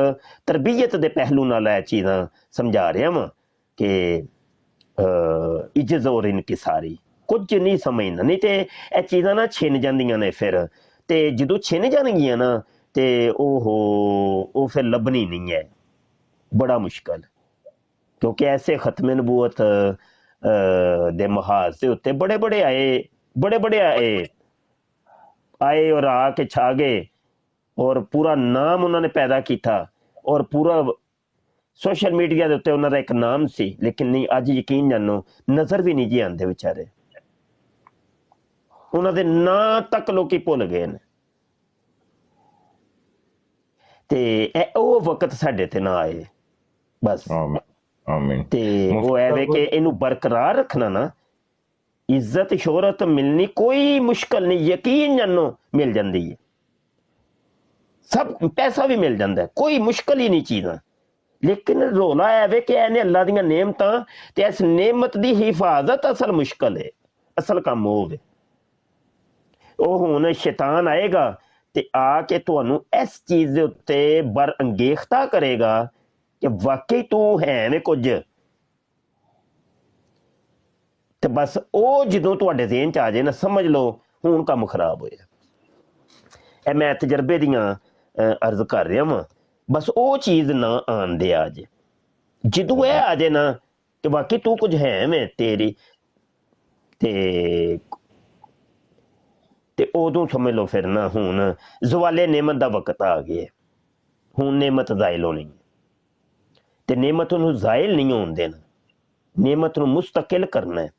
ਤਰਬੀਅਤ ਦੇ ਪਹਿਲੂ ਨਾਲ ਇਹ ਚੀਜ਼ਾਂ ਸਮਝਾ ਰਿਹਾ ਵਾਂ ਕਿ ਇੱਜ਼ਤ ਔਰ ਇਨਕਿਸਾਰੀ ਕੁਝ ਨਹੀਂ ਸਮਝਣਾ। ਨਹੀਂ ਤੇ ਇਹ ਚੀਜ਼ਾਂ ਨਾ ਛਿਨ ਜਾਂਦੀਆਂ ਨੇ ਫਿਰ, ਤੇ ਜਦੋਂ ਛਿਨ ਜਾਣਗੀਆਂ ਨਾ ਤੇ ਉਹ ਫਿਰ ਲੱਭਣੀ ਨਹੀਂ ਹੈ, ਬੜਾ ਮੁਸ਼ਕਲ। ਕਿਉਂਕਿ ਐਸੇ ਖਤਮੇ ਨਬੂਵਤ ਦੇ ਮਹਾਜ਼ ਦੇ ਉੱਤੇ ਬੜੇ ਬੜੇ ਆਏ ਔਰ ਆ ਕੇ ਛਾ ਗਏ ਔਰ ਪੂਰਾ ਨਾਮ ਉਹਨਾਂ ਨੇ ਪੈਦਾ ਕੀਤਾ ਔਰ ਪੂਰਾ ਸੋਸ਼ਲ ਮੀਡੀਆ ਦੇ ਉੱਤੇ ਉਹਨਾਂ ਦਾ ਇੱਕ ਨਾਮ ਸੀ। ਲੇਕਿਨ ਨਹੀਂ, ਅੱਜ ਯਕੀਨ ਜਾਣੋ ਨਜ਼ਰ ਵੀ ਨਹੀਂ ਜੀ ਆਉਂਦੇ ਵਿਚਾਰੇ, ਉਹਨਾਂ ਦੇ ਨਾਂ ਤੱਕ ਲੋਕੀ ਭੁੱਲ ਗਏ ਨੇ। ਤੇ ਉਹ ਵਕਤ ਸਾਡੇ ਤੇ ਨਾ ਆਏ ਬਸ। ਆਮੀਨ। ਤੇ ਉਹ ਐਵੇਂ ਕਿ ਇਹਨੂੰ ਬਰਕਰਾਰ ਰੱਖਣਾ ਨਾ, ਇੱਜ਼ਤ ਸ਼ੋਹਰਤ ਮਿਲਣੀ ਕੋਈ ਮੁਸ਼ਕਲ ਨਹੀਂ, ਯਕੀਨ ਜਾਨੋ ਮਿਲ ਜਾਂਦੀ ਹੈ, ਸਭ ਪੈਸਾ ਵੀ ਮਿਲ ਜਾਂਦਾ, ਕੋਈ ਮੁਸ਼ਕਲ ਹੀ ਨਹੀਂ ਚੀਜ਼ਾਂ। ਲੇਕਿਨ ਰੋਲਾ ਐਵੇਂ ਕਿ ਇਹਨੇ ਅੱਲਾ ਦੀਆਂ ਨੇਮਤਾਂ ਤੇ ਇਸ ਨੇਮਤ ਦੀ ਹਿਫਾਜ਼ਤ ਅਸਲ ਮੁਸ਼ਕਲ ਹੈ, ਅਸਲ ਕੰਮ ਹੋਵੇ। ਉਹ ਹੁਣ ਸ਼ੈਤਾਨ ਆਏਗਾ ਤੇ ਆ ਕੇ ਤੁਹਾਨੂੰ ਇਸ ਚੀਜ਼ ਦੇ ਉੱਤੇ ਬਰ ਅੰਗੇਖਤਾ ਕਰੇਗਾ ਕਿ ਵਾਕਈ ਤੂੰ ਹੈ ਨੇ ਕੁਝ, ਤੇ ਬਸ ਉਹ ਜਦੋਂ ਤੁਹਾਡੇ ਜ਼ਿਹਨ 'ਚ ਆ ਜਾਏ ਨਾ, ਸਮਝ ਲਓ ਹੁਣ ਕੰਮ ਖਰਾਬ ਹੋਇਆ। ਇਹ ਮੈਂ ਤਜਰਬੇ ਦੀਆਂ ਅਰਜ਼ ਕਰ ਰਿਹਾ ਵਾਂ। ਬਸ ਉਹ ਚੀਜ਼ ਨਾ ਆਉਣ ਦੇ ਆ ਜੇ, ਜਦੋਂ ਇਹ ਆ ਜੇ ਨਾ ਕਿ ਵਾਕਈ ਤੂੰ ਕੁਝ ਹੈ ਮੈਂ ਤੇਰੀ, ਤੇ ਉਦੋਂ ਸਮਝ ਲਓ ਫਿਰ ਨਾ ਹੁਣ ਜ਼ਵਾਲੇ ਨੇਮਤ ਦਾ ਵਕਤ ਆ ਗਿਆ। ਹੁਣ ਨੇਮਤ ਜ਼ਾਇਲ ਹੋਣੀ ਹੈ, ਤੇ ਨੇਮਤ ਨੂੰ ਜ਼ਾਇਲ ਨਹੀਂ ਹੋਣ ਦੇਣਾ, ਨੇਮਤ ਨੂੰ ਮੁਸਤਕਿਲ ਕਰਨਾ ਹੈ,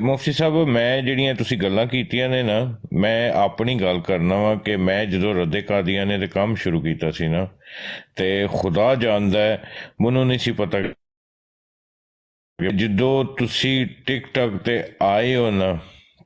ਮੁਫਤੀ ਸਾਹਿਬ, ਮੈਂ ਜਿਹੜੀਆਂ ਤੁਸੀਂ ਗੱਲਾਂ ਕੀਤੀਆਂ ਨੇ ਨਾ, ਮੈਂ ਆਪਣੀ ਗੱਲ ਕਰਨਾ ਵਾ ਕਿ ਮੈਂ ਜਦੋਂ ਰੱਦੇ ਕਾਦੀਆਨੇ ਦੇ ਕੰਮ ਸ਼ੁਰੂ ਕੀਤਾ ਸੀ ਨਾ, ਤੇ ਖੁਦਾ ਜਾਣਦਾ ਮੈਨੂੰ ਨਹੀਂ ਸੀ ਪਤਾ ਜਦੋਂ ਤੁਸੀਂ ਟਿਕਟੌਕ ਤੇ ਆਏ ਹੋ ਨਾ,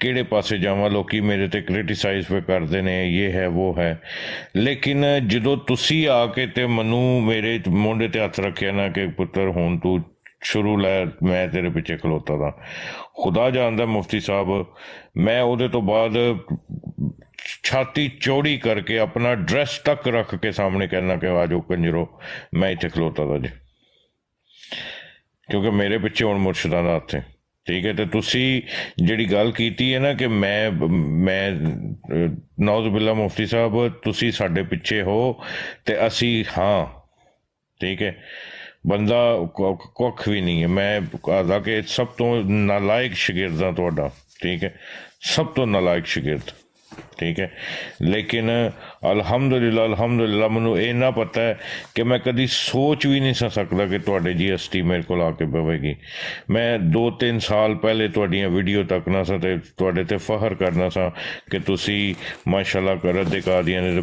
ਕਿਹੜੇ ਪਾਸੇ ਜਾਵਾਂ, ਲੋਕੀ ਮੇਰੇ ਤੇ ਕ੍ਰਿਟਿਸਾਈਜ਼ ਵੀ ਕਰਦੇ ਨੇ, ਇਹ ਹੈ ਉਹ ਹੈ। ਲੇਕਿਨ ਜਦੋਂ ਤੁਸੀਂ ਆ ਕੇ ਤੇ ਮੈਨੂੰ ਮੇਰੇ ਮੋਢੇ ਤੇ ਹੱਥ ਰੱਖਿਆ ਨਾ ਕਿ ਪੁੱਤਰ ਹੁਣ ਤੂੰ ਸ਼ੁਰੂ ਲੈ, ਮੈਂ ਤੇਰੇ ਪਿੱਛੇ ਖਲੋਤਾ ਦਾ, ਖੁਦਾ ਜਾਣਦਾ ਮੁਫਤੀ ਸਾਹਿਬ, ਮੈਂ ਉਹਦੇ ਤੋਂ ਬਾਅਦ ਛਾਤੀ ਚੌੜੀ ਕਰਕੇ ਆਪਣਾ ਡਰੈਸ ਤੱਕ ਰੱਖ ਕੇ ਸਾਹਮਣੇ ਕਹਿਣਾ ਕਿ ਆ ਜਾਓ ਕੰਜਰੋ, ਮੈਂ ਇੱਥੇ ਖਲੋਤਾ ਦਾ ਜੀ, ਕਿਉਂਕਿ ਮੇਰੇ ਪਿੱਛੇ ਹੁਣ ਮੁਰਸ਼ਿਦਾਂ ਦਾ ਹੱਥ ਹੈ। ਠੀਕ ਹੈ, ਤੇ ਤੁਸੀਂ ਜਿਹੜੀ ਗੱਲ ਕੀਤੀ ਹੈ ਨਾ ਕਿ ਮੈਂ ਨੌਜ਼ ਬਿੱਲਾ ਮੁਫਤੀ ਸਾਹਿਬ, ਤੁਸੀਂ ਸਾਡੇ ਪਿੱਛੇ ਹੋ ਤੇ ਅਸੀਂ ਹਾਂ, ਠੀਕ ਹੈ, ਬੰਦਾ ਕੁੱਖ ਵੀ ਨਹੀਂ ਹੈ। ਮੈਂ ਆਦਾ ਕਿ ਸਭ ਤੋਂ ਨਾਲਾਇਕ ਸ਼ਾਗਿਰਦ ਹਾਂ ਤੁਹਾਡਾ, ਠੀਕ ਹੈ, ਸਭ ਤੋਂ ਨਾਲਾਇਕ ਸ਼ਾਗਿਰਦ, ਠੀਕ ਹੈ। ਲੇਕਿਨ ਅਲਹਮਦੁਲਿਲਾ ਮੈਨੂੰ ਇਹ ਨਾ ਪਤਾ ਹੈ ਕਿ ਮੈਂ ਕਦੀ ਸੋਚ ਵੀ ਨਹੀਂ ਸਕਦਾ ਕਿ ਤੁਹਾਡੇ ਜੀ ਹਸਤੀ ਮੇਰੇ ਕੋਲ ਆ ਕੇ ਪਵੇਗੀ। ਮੈਂ 2-3 ਸਾਲ ਪਹਿਲੇ ਤੁਹਾਡੀਆਂ ਵੀਡੀਓ ਤੱਕਣਾ ਸਾਂ ਤੇ ਤੁਹਾਡੇ ਤੇ ਫਖਰ ਕਰਨਾ ਸਾਂ ਕਿ ਤੁਸੀਂ ਮਾਸ਼ਾਅੱਲਾ ਰੱਦੇ ਕਾਦੀਆਨੇ ਦੇ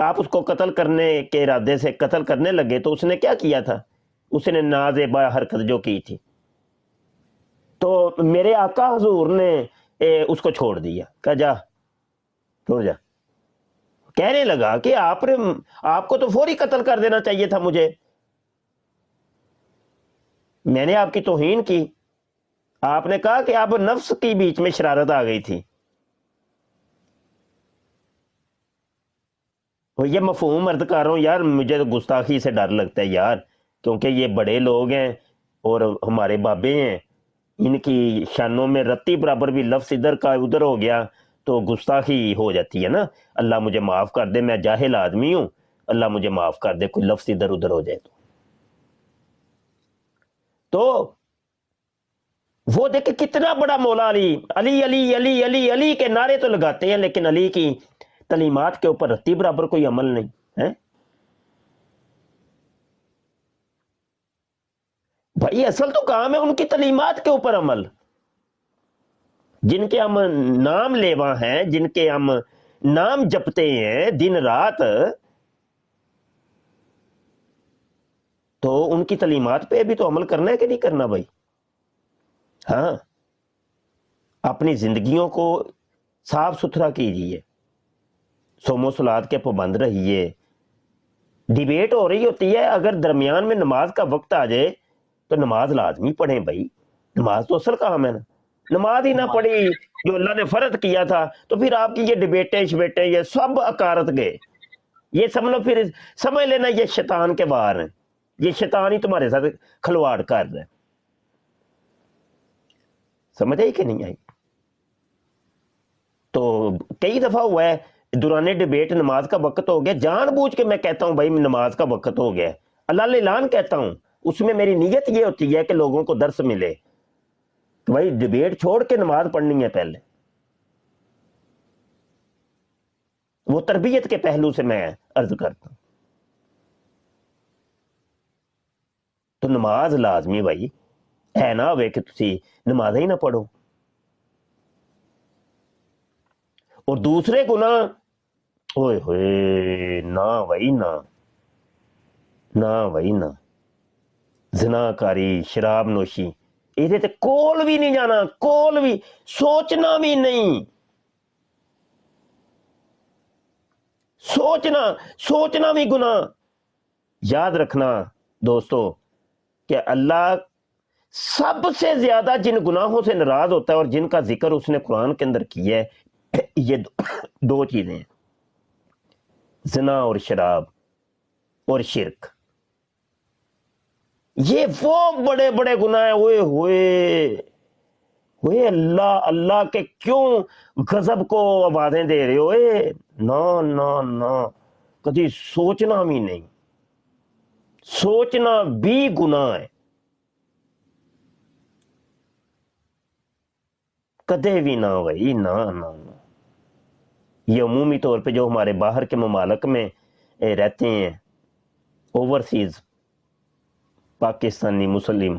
آپ اس کو قتل کرنے کے ارادے سے قتل کرنے لگے تو اس نے کیا کیا تھا؟ اس نے نازیبا حرکت جو کی تھی، تو میرے آقا حضور نے اس کو چھوڑ دیا، کہا جا چھوڑ جا۔ کہنے لگا کہ آپ کو تو فوری قتل کر دینا چاہیے تھا مجھے، میں نے آپ کی توہین کی۔ آپ نے کہا کہ اب نفس کی بیچ میں شرارت آ گئی تھی۔ یہ مفہوم عرض کر رہا ہوں یار، مجھے تو گستاخی سے ڈر لگتا ہے یار، کیونکہ یہ بڑے لوگ ہیں اور ہمارے بابے ہیں، ان کی شانوں میں رتی برابر بھی لفظ ادھر کا ادھر ہو گیا تو گستاخی ہو جاتی ہے نا۔ اللہ مجھے معاف کر دے، میں جاہل آدمی ہوں، اللہ مجھے معاف کر دے کوئی لفظ ادھر ادھر ہو جائے تو وہ دیکھیں کتنا بڑا مولا علی علی علی علی علی علی کے نعرے تو لگاتے ہیں، لیکن علی کی تعلیمات کے اوپر رتی برابر کوئی عمل نہیں ہے۔ بھائی اصل تو کام ہے ان کی تعلیمات کے اوپر عمل، جن کے ہم نام لیوا ہیں، جن کے ہم نام جپتے ہیں دن رات، تو ان کی تعلیمات پہ بھی تو عمل کرنا ہے کہ نہیں کرنا بھائی؟ ہاں، اپنی زندگیوں کو صاف ستھرا کیجیے، صوم و صلات کے پابند رہیے۔ ڈیبیٹ ہو رہی ہوتی ہے، اگر درمیان میں نماز کا وقت آ جائے تو نماز لازمی پڑھیں بھائی، نماز تو اصل کام ہے نا۔ نماز ہی نہ پڑھی جو اللہ نے فرض کیا تھا تو پھر آپ کی یہ ڈبیٹیں شبیٹیں یہ سب اکارت گئے، یہ سب لوگ پھر سمجھ لینا یہ شیطان کے وار ہیں، یہ شیطان ہی تمہارے ساتھ کھلواڑ کر رہا ہے۔ سمجھ آئی کہ نہیں آئی؟ تو کئی دفعہ ہوا ہے دوران ڈیبیٹ نماز کا وقت ہو گیا، جان بوجھ کے میں کہتا ہوں بھائی نماز کا وقت ہو گیا، اللہ اعلان کہتا ہوں، اس میں میری نیت یہ ہوتی ہے کہ لوگوں کو درس ملے کہ بھائی ڈیبیٹ چھوڑ کے نماز پڑھنی ہے پہلے۔ وہ تربیت کے پہلو سے میں عرض کرتا ہوں۔ تو نماز لازمی بھائی ہے نہ ہوئے کہ تسی نماز ہی نہ پڑھو۔ اور دوسرے گناہ اوئے ہوئے نہ بھائی نہ بھائی نہ، زنا کاری، شراب نوشی، یہ تے کول بھی نہیں جانا، کول بھی سوچنا بھی نہیں، سوچنا بھی گناہ۔ یاد رکھنا دوستو کہ اللہ سب سے زیادہ جن گناہوں سے ناراض ہوتا ہے اور جن کا ذکر اس نے قرآن کے اندر کیا ہے، یہ دو چیزیں ہیں، زنا اور شراب اور شرک۔ یہ وہ بڑے بڑے گناہ ہیں، ہوئے اللہ کے کیوں غضب کو آوازیں دے رہے ہو؟ نہ کبھی سوچنا بھی نہیں، سوچنا بھی گناہ ہے، کدے بھی نہ بھائی نہ۔ یہ عمومی طور پہ جو ہمارے باہر کے ممالک میں رہتے ہیں، اوورسیز پاکستانی مسلم،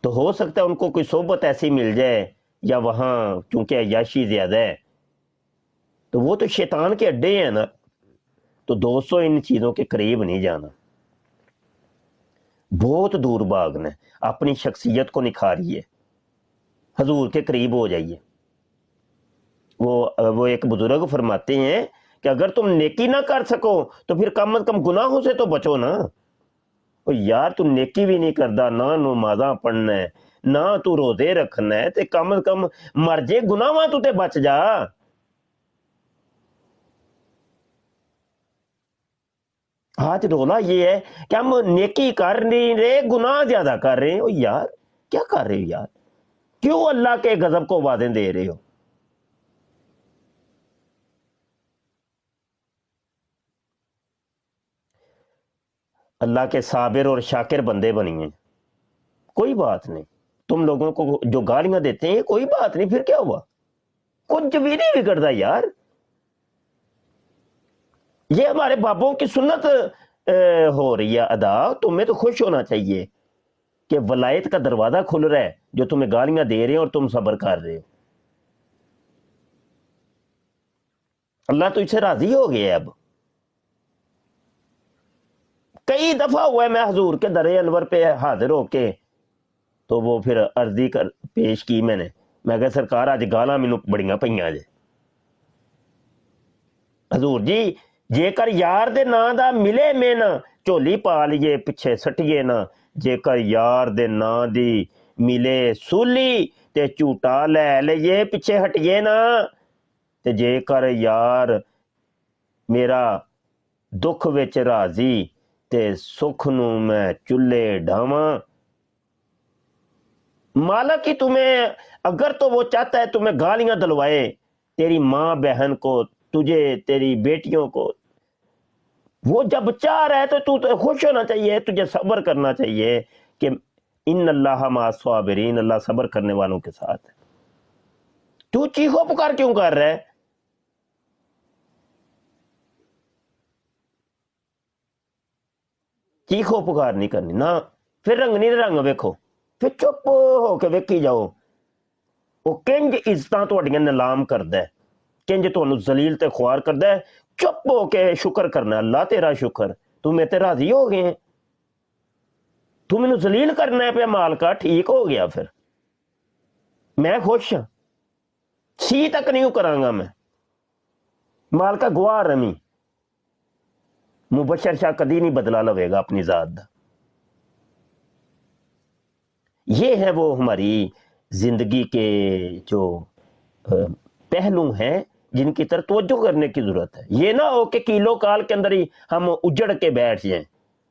تو ہو سکتا ہے ان کو کوئی صحبت ایسی مل جائے، یا وہاں چونکہ عیاشی زیادہ ہے تو وہ تو شیطان کے اڈے ہیں نا، تو دوستوں ان چیزوں کے قریب نہیں جانا، بہت دور بھاگنا ہے، اپنی شخصیت کو نکھاریے، حضور کے قریب ہو جائیے۔ وہ ایک بزرگ فرماتے ہیں کہ اگر تم نیکی نہ کر سکو تو پھر کم از کم گناہوں سے تو بچو نا۔ یار تو نیکی بھی نہیں کردا، نہ نمازاں پڑھنا ہے، نہ تو روزے رکھنا ہے، تے کم از کم مر جے گناہاں تو تے بچ جا۔ آج رولا یہ ہے کہ ہم نیکی کر نہیں رہے، گناہ زیادہ کر رہے ہیں۔ یار کیا کر رہے ہو یار؟ کیوں اللہ کے غضب کو آوازیں دے رہے ہو؟ اللہ کے صابر اور شاکر بندے بنیے، کوئی بات نہیں۔ تم لوگوں کو جو گالیاں دیتے ہیں کوئی بات نہیں، پھر کیا ہوا؟ کچھ بھی نہیں بگڑتا یار۔ یہ ہمارے بابوں کی سنت ہو رہی ہے ادا، تمہیں تو خوش ہونا چاہیے کہ ولایت کا دروازہ کھل رہا ہے، جو تمہیں گالیاں دے رہے ہیں اور تم صبر کر رہے ہو۔ اللہ تو اس سے راضی ہو گیا اب۔ کئی دفعہ ہوا ہے میں حضور کے در انور پہ حاضر ہو کے تو وہ پھر عرضی پیش کی میں کہا سرکار اج گالاں مینوں بڑیاں پئیاں جے حضور جی جے کر یار دے ناں دا ملے میں نہ جھولی پا لیے پیچھے سٹیے نہ جے کر یار دے ناں دی ملے سولی تے جھوٹا لے لئیے پیچھے ہٹیے نہ تے جے کر یار میرا دکھ وچ راضی تے سکھ نو میں چولہے ڈھاواں مالک ہی تمہیں اگر تو وہ چاہتا ہے تمہیں گالیاں دلوائے تیری ماں بہن کو تجھے تیری بیٹیوں کو وہ جب چاہ رہا ہے تو خوش ہونا چاہیے تجھے صبر کرنا چاہیے کہ ان اللہ مع الصابرین اللہ صبر کرنے والوں کے ساتھ ہے تو چیخو پکار کیوں کر رہا ہے چیخو پکار نہیں کرنی نہ پھر رنگ نہیں رنگ ویکھو پھر چپ ہو کے ویکھی جاؤ وہ کنج عزتاں تہاڈیاں نیلام کردا ہے کنج تانوں ذلیل تے خوار کردا ہے چپ ہو کے شکر کرنا اللہ تیرا شکر تو میں تے راضی ہو گئے ہیں تو مینوں ذلیل کرنا ہے پہ مالکا ٹھیک ہو گیا پھر میں خوش ہاں سی تک نہیں کراں گا میں مالکا گواہ رمی مبشر شاہ کدی نہیں بدلا لوے گا اپنی ذات دا یہ ہے وہ ہماری زندگی کے جو پہلو ہیں جن کی طرف توجہ کرنے کی ضرورت ہے یہ نہ ہو کہ کیلو کال کے اندر ہی ہم اجڑ کے بیٹھ جائیں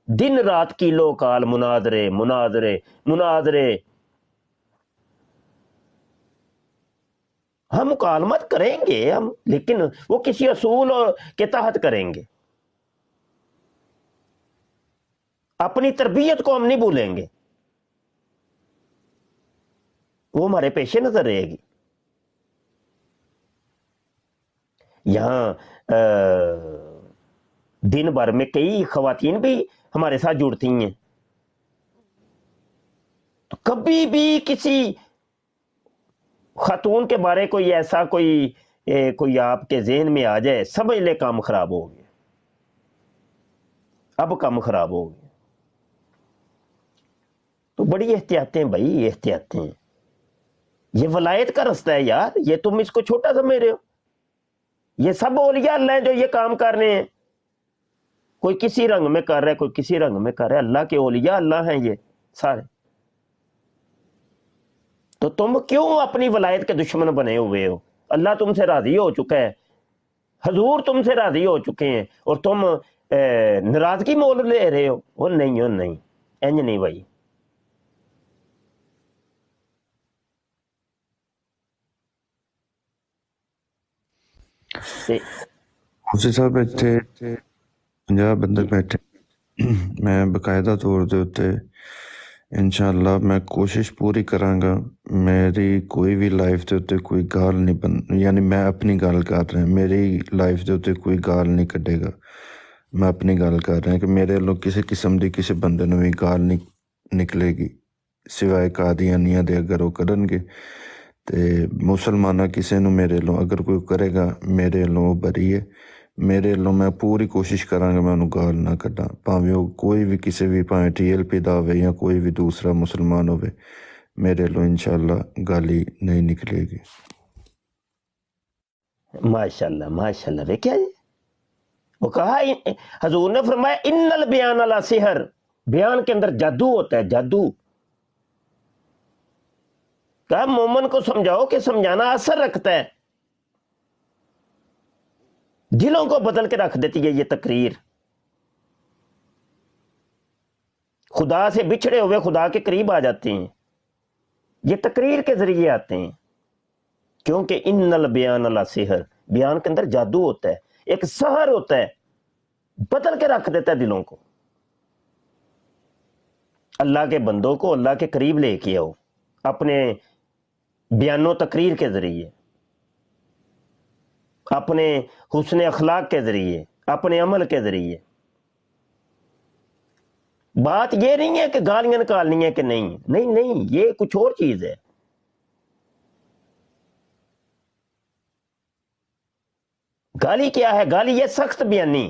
دن رات کیلو کال مناظرے مناظرے مناظرے ہم مکالمت کریں گے ہم لیکن وہ کسی اصول کے تحت کریں گے اپنی تربیت کو ہم نہیں بھولیں گے وہ ہمارے پیش نظر رہے گی یہاں دن بھر میں کئی خواتین بھی ہمارے ساتھ جڑتی ہیں تو کبھی بھی کسی خاتون کے بارے کوئی ایسا کوئی آپ کے ذہن میں آ جائے سمجھ لے کام خراب ہو گیا اب کام خراب ہو گیا تو بڑی احتیاطیں بھائی احتیاطیں یہ ولایت کا رستہ ہے یار یہ تم اس کو چھوٹا سمجھ رہے ہو یہ سب اولیاء اللہ ہیں جو یہ کام کر رہے ہیں کوئی کسی رنگ میں کر رہا ہے کوئی کسی رنگ میں کر رہا ہے اللہ کے اولیاء اللہ ہیں یہ سارے تو تم کیوں اپنی ولایت کے دشمن بنے ہوئے ہو اللہ تم سے راضی ہو چکا ہے حضور تم سے راضی ہو چکے ہیں اور تم ناراضگی مول لے رہے ہو وہ نہیں انج نہیں بھائی مفتی صاحب اتنے 50 بندے بیٹھے میں باقاعدہ طور دے اتنے انشاءاللہ میں کوشش پوری کراں گا میری کوئی بھی لائف دے اتنے کوئی گال نہیں یعنی میں اپنی گال کر رہا میری لائف دے اتنے کوئی گال نہیں کڈے گا میں اپنی گل کر رہا کہ میرے لوگ کسی قسم دی کسی بندے نو بھی گال نہیں نکلے گی سوائے قادیانیاں دے اگر وہ کرن گے تے مسلمانہ کسی نو میرے لو اگر کوئی کرے گا میرے لو بری ہے میرے لو میں پوری کوشش کراں گا میں انہوں گال نہ کڈاں پاویں وہ کوئی بھی کسی بھی پاویں TLP دا ہوئے یا کوئی بھی دوسرا مسلمان ہوئے میرے لو انشاءاللہ گالی نہیں نکلے گی ماشاءاللہ دیکھا جی وہ کہا حضور نے فرمایا ان البیان لا سحر بیان کے اندر جادو ہوتا ہے جادو کہا مومن کو سمجھاؤ کہ سمجھانا اثر رکھتا ہے دلوں کو بدل کے رکھ دیتی ہے یہ تقریر خدا سے بچھڑے ہوئے خدا کے قریب آ جاتے ہیں یہ تقریر کے ذریعے آتے ہیں کیونکہ ان البیان لا سحر بیان کے اندر جادو ہوتا ہے ایک سحر ہوتا ہے بدل کے رکھ دیتا ہے دلوں کو اللہ کے بندوں کو اللہ کے قریب لے کے آؤ اپنے بیان و تقریر کے ذریعے اپنے حسن اخلاق کے ذریعے اپنے عمل کے ذریعے بات یہ نہیں ہے کہ گالیاں نکالنی ہے کہ نہیں یہ کچھ اور چیز ہے گالی کیا ہے گالی یہ سخت بیانی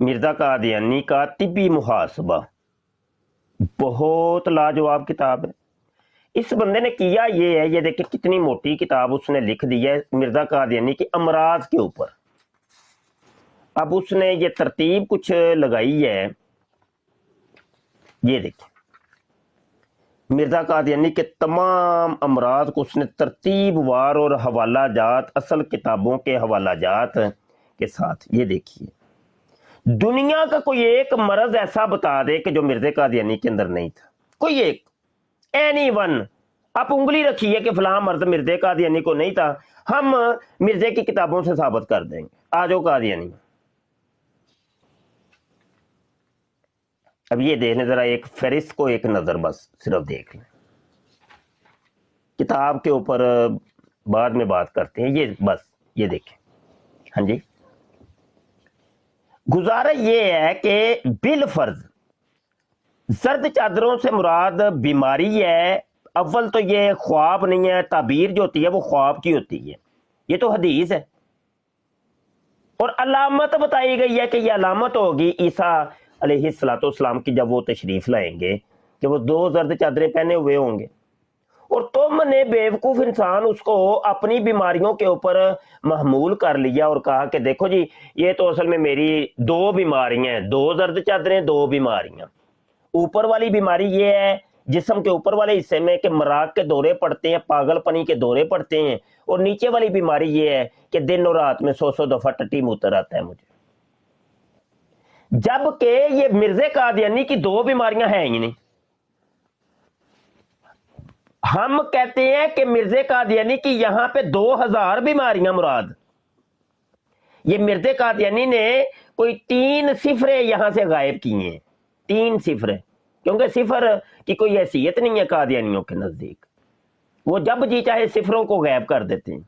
مرزا قادیانی کا طبی محاسبہ، بہت لاجواب کتاب ہے۔ اس بندے نے کیا یہ ہے، یہ دیکھیں کتنی موٹی کتاب اس نے لکھ دی ہے مرزا قادیانی کے امراض کے اوپر۔ اب اس نے یہ ترتیب کچھ لگائی ہے، یہ دیکھیں مرزا قادیانی کے تمام امراض کو اس نے ترتیب وار اور حوالہ جات، اصل کتابوں کے حوالہ جات کے ساتھ، یہ دیکھیے دنیا کا کوئی ایک مرض ایسا بتا دے کہ جو مرزا قادیانی کے اندر نہیں تھا، کوئی ایک، اینی ون، آپ انگلی رکھیے کہ فلاں مرض مرزا قادیانی کو نہیں تھا، ہم مرزا کی کتابوں سے ثابت کر دیں گے، آ جاؤ قادیانی۔ اب یہ دیکھنے ذرا ایک فہرست کو ایک نظر بس صرف دیکھ لیں، کتاب کے اوپر بعد میں بات کرتے ہیں، یہ بس یہ دیکھیں۔ ہاں جی، گزارا یہ ہے کہ بالفرض زرد چادروں سے مراد بیماری ہے، اول تو یہ خواب نہیں ہے، تعبیر جو ہوتی ہے وہ خواب کی ہوتی ہے، یہ تو حدیث ہے، اور علامت بتائی گئی ہے کہ یہ علامت ہوگی عیسیٰ علیہ السلام کی جب وہ تشریف لائیں گے کہ وہ 2 زرد چادریں پہنے ہوئے ہوں گے، اور تم نے بیوقوف انسان اس کو اپنی بیماریوں کے اوپر محمول کر لیا اور کہا کہ دیکھو جی یہ تو اصل میں میری 2 بیماریاں ہیں، 2 زرد چادریں، 2 بیماریاں۔ اوپر والی بیماری یہ ہے جسم کے اوپر والے حصے میں کہ مراق کے دورے پڑتے ہیں، پاگل پنی کے دورے پڑتے ہیں، اور نیچے والی بیماری یہ ہے کہ دن اور رات میں 100 دفعہ ٹٹی موتر آتا ہے مجھے، جبکہ یہ مرزا قادیانی کی 2 بیماریاں ہیں ہی نہیں۔ ہم کہتے ہیں کہ مرزا قادیانی کی یہاں پہ 2000 بیماریاں مراد، یہ مرزا قادیانی نے کوئی 3 صفریں یہاں سے غائب کی ہیں، 3 صفریں، کیونکہ صفر کی کوئی حیثیت نہیں ہے قادیانیوں کے نزدیک، وہ جب جی چاہے صفروں کو غائب کر دیتے ہیں،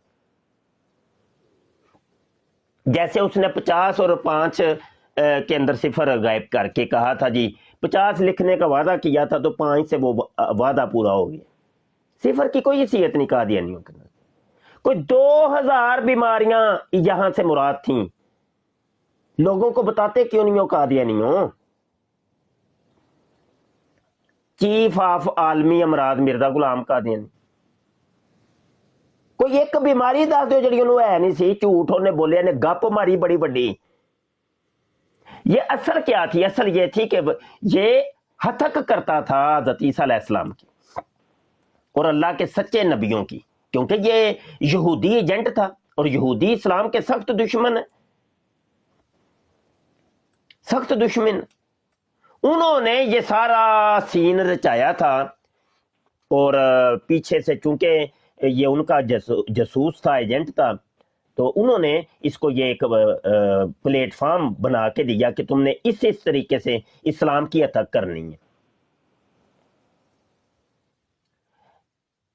جیسے اس نے 50 اور 5 کے اندر صفر غائب کر کے کہا تھا جی 50 لکھنے کا وعدہ کیا تھا تو 5 سے وہ وعدہ پورا ہو گیا، صفر کی کوئی حیثیت نہیں قادیانیوں کے اندر۔ کوئی 2000 بیماریاں یہاں سے مراد تھیں، لوگوں کو بتاتے کیوں نہیں ہو قادیانیوں؟ چیف آف عالمی امراض مرزا غلام قادیانی، کوئی ایک بیماری دس دو جڑی انہوں ہے نہیں سی، جھوٹ انہیں بولے نے گپ ماری بڑی بڑی۔ یہ اصل کیا تھی؟ اصل یہ تھی کہ یہ ہتک کرتا تھا حضرت عیسیٰ علیہ السلام کی اور اللہ کے سچے نبیوں کی، کیونکہ یہ یہودی ایجنٹ تھا اور یہودی اسلام کے سخت دشمن ہے، سخت دشمن۔ انہوں نے یہ سارا سین رچایا تھا، اور پیچھے سے چونکہ یہ ان کا جاسوس تھا، ایجنٹ تھا، تو انہوں نے اس کو یہ ایک پلیٹ فارم بنا کے دیا کہ تم نے اس طریقے سے اسلام کی اتک کرنی ہے۔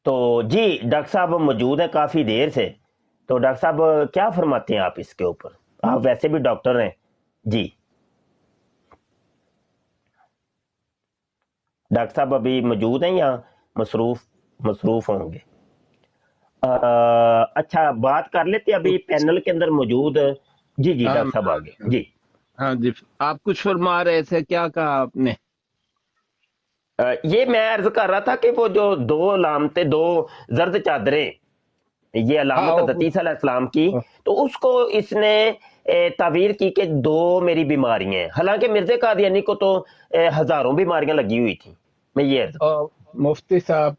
تو جی ڈاکٹر صاحب موجود ہیں کافی دیر سے، تو ڈاکٹر صاحب کیا فرماتے ہیں آپ اس کے اوپر؟ آپ ویسے بھی ڈاکٹر ہیں جی۔ ڈاکٹر صاحب ابھی موجود ہیں یا مصروف ہوں گے؟ اچھا بات کر لیتے ابھی پینل کے اندر موجود، جی جی ڈاکٹر صاحب آگے جی۔ ہاں جی، آپ کچھ فرما رہے تھے، کیا کہا آپ نے؟ یہ میں عرض کر رہا تھا کہ وہ جو 2 علامتیں، 2 زرد چادریں، یہ علامت حضرت عیسیٰ علیہ السلام کی، تو اس کو اس نے تعبیر کی کہ 2 میری بیماریاں ہیں، حالانکہ مرزا قادیانی کو تو ہزاروں بیماریاں لگی ہوئی تھیں۔ میں یہ عرض مفتی صاحب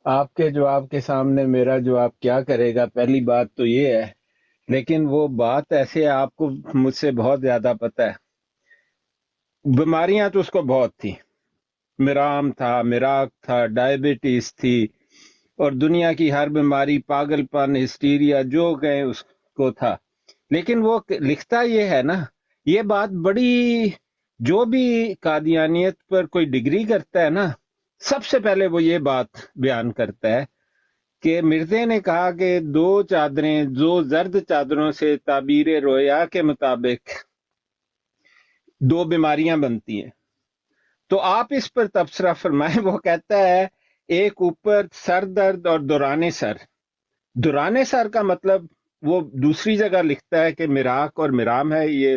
آپ کے جواب کے سامنے میرا جواب کیا کرے گا؟ پہلی بات تو یہ ہے، لیکن وہ بات ایسے آپ کو مجھ سے بہت زیادہ پتہ ہے، بیماریاں تو اس کو بہت تھی، مرام تھا، مراق تھا، ڈائبٹیز تھی، اور دنیا کی ہر بیماری، پاگل پن، ہسٹیریا، جو گئے اس کو تھا۔ لیکن وہ لکھتا یہ ہے نا، یہ بات بڑی، جو بھی قادیانیت پر کوئی ڈگری کرتا ہے نا، سب سے پہلے وہ یہ بات بیان کرتا ہے کہ مرزا نے کہا کہ 2 چادریں، 2 زرد چادروں سے تعبیر رویا کے مطابق 2 بیماریاں بنتی ہیں۔ تو آپ اس پر تبصرہ فرمائیں۔ وہ کہتا ہے ایک اوپر سر درد اور دوران سر کا مطلب وہ دوسری جگہ لکھتا ہے کہ مراق اور مرام ہے، یہ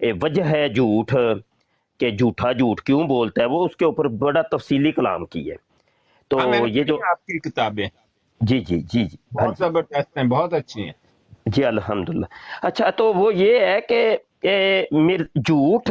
وجہ ہے جھوٹ کہ جھوٹا جھوٹ کیوں بولتا ہے، وہ اس کے اوپر بڑا تفصیلی کلام کی ہے. تو ہاں میں نے یہ جو پڑھی ہیں آپ کی کتابیں، جی جی جی جی ہاں بہت جی زبردست ہیں، بہت اچھی ہیں. جی الحمدللہ. اچھا تو وہ یہ ہے کہ جھوٹ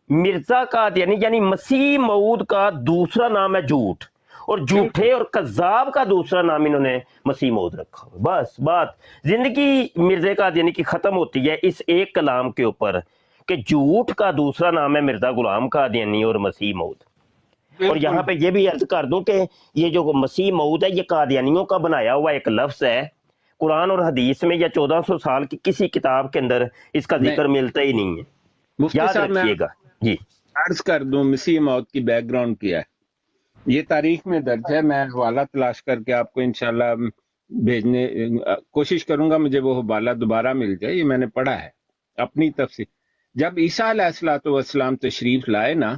مرزا قادیانی یعنی مسیح موعود کا دوسرا نام ہے جھوٹ، اور بالکل جھوٹے اور کذاب کا دوسرا نام انہوں نے مسیح موعود رکھا. بس بات زندگی مرزا قادیانی کی ختم ہوتی ہے اس ایک کلام کے اوپر کہ جھوٹ کا دوسرا نام ہے مرزا غلام قادیانی اور مسیح موعود. اور بالکل. یہاں پہ یہ بھی عرض کر دوں کہ یہ جو مسیح موعود ہے یہ قادیانیوں کا بنایا ہوا ایک لفظ ہے. قرآن اور حدیث میں یا 1400 سال کی کسی کتاب کے اندر اس کا میں ذکر ملتا ہی نہیں ہے. مفتی یاد صاحب میں رکھیے گا. جی عرض کر دوں مسیح موت کی بیک گراؤنڈ کیا ہے. یہ تاریخ میں درج ہے، میں حوالہ تلاش کر کے آپ کو انشاءاللہ بھیجنے کوشش کروں گا، مجھے وہ حوالہ دوبارہ مل جائے. یہ میں نے پڑھا ہے اپنی تفسیر. جب عیسیٰ علیہ الصلوۃ والسلام تشریف لائے نا،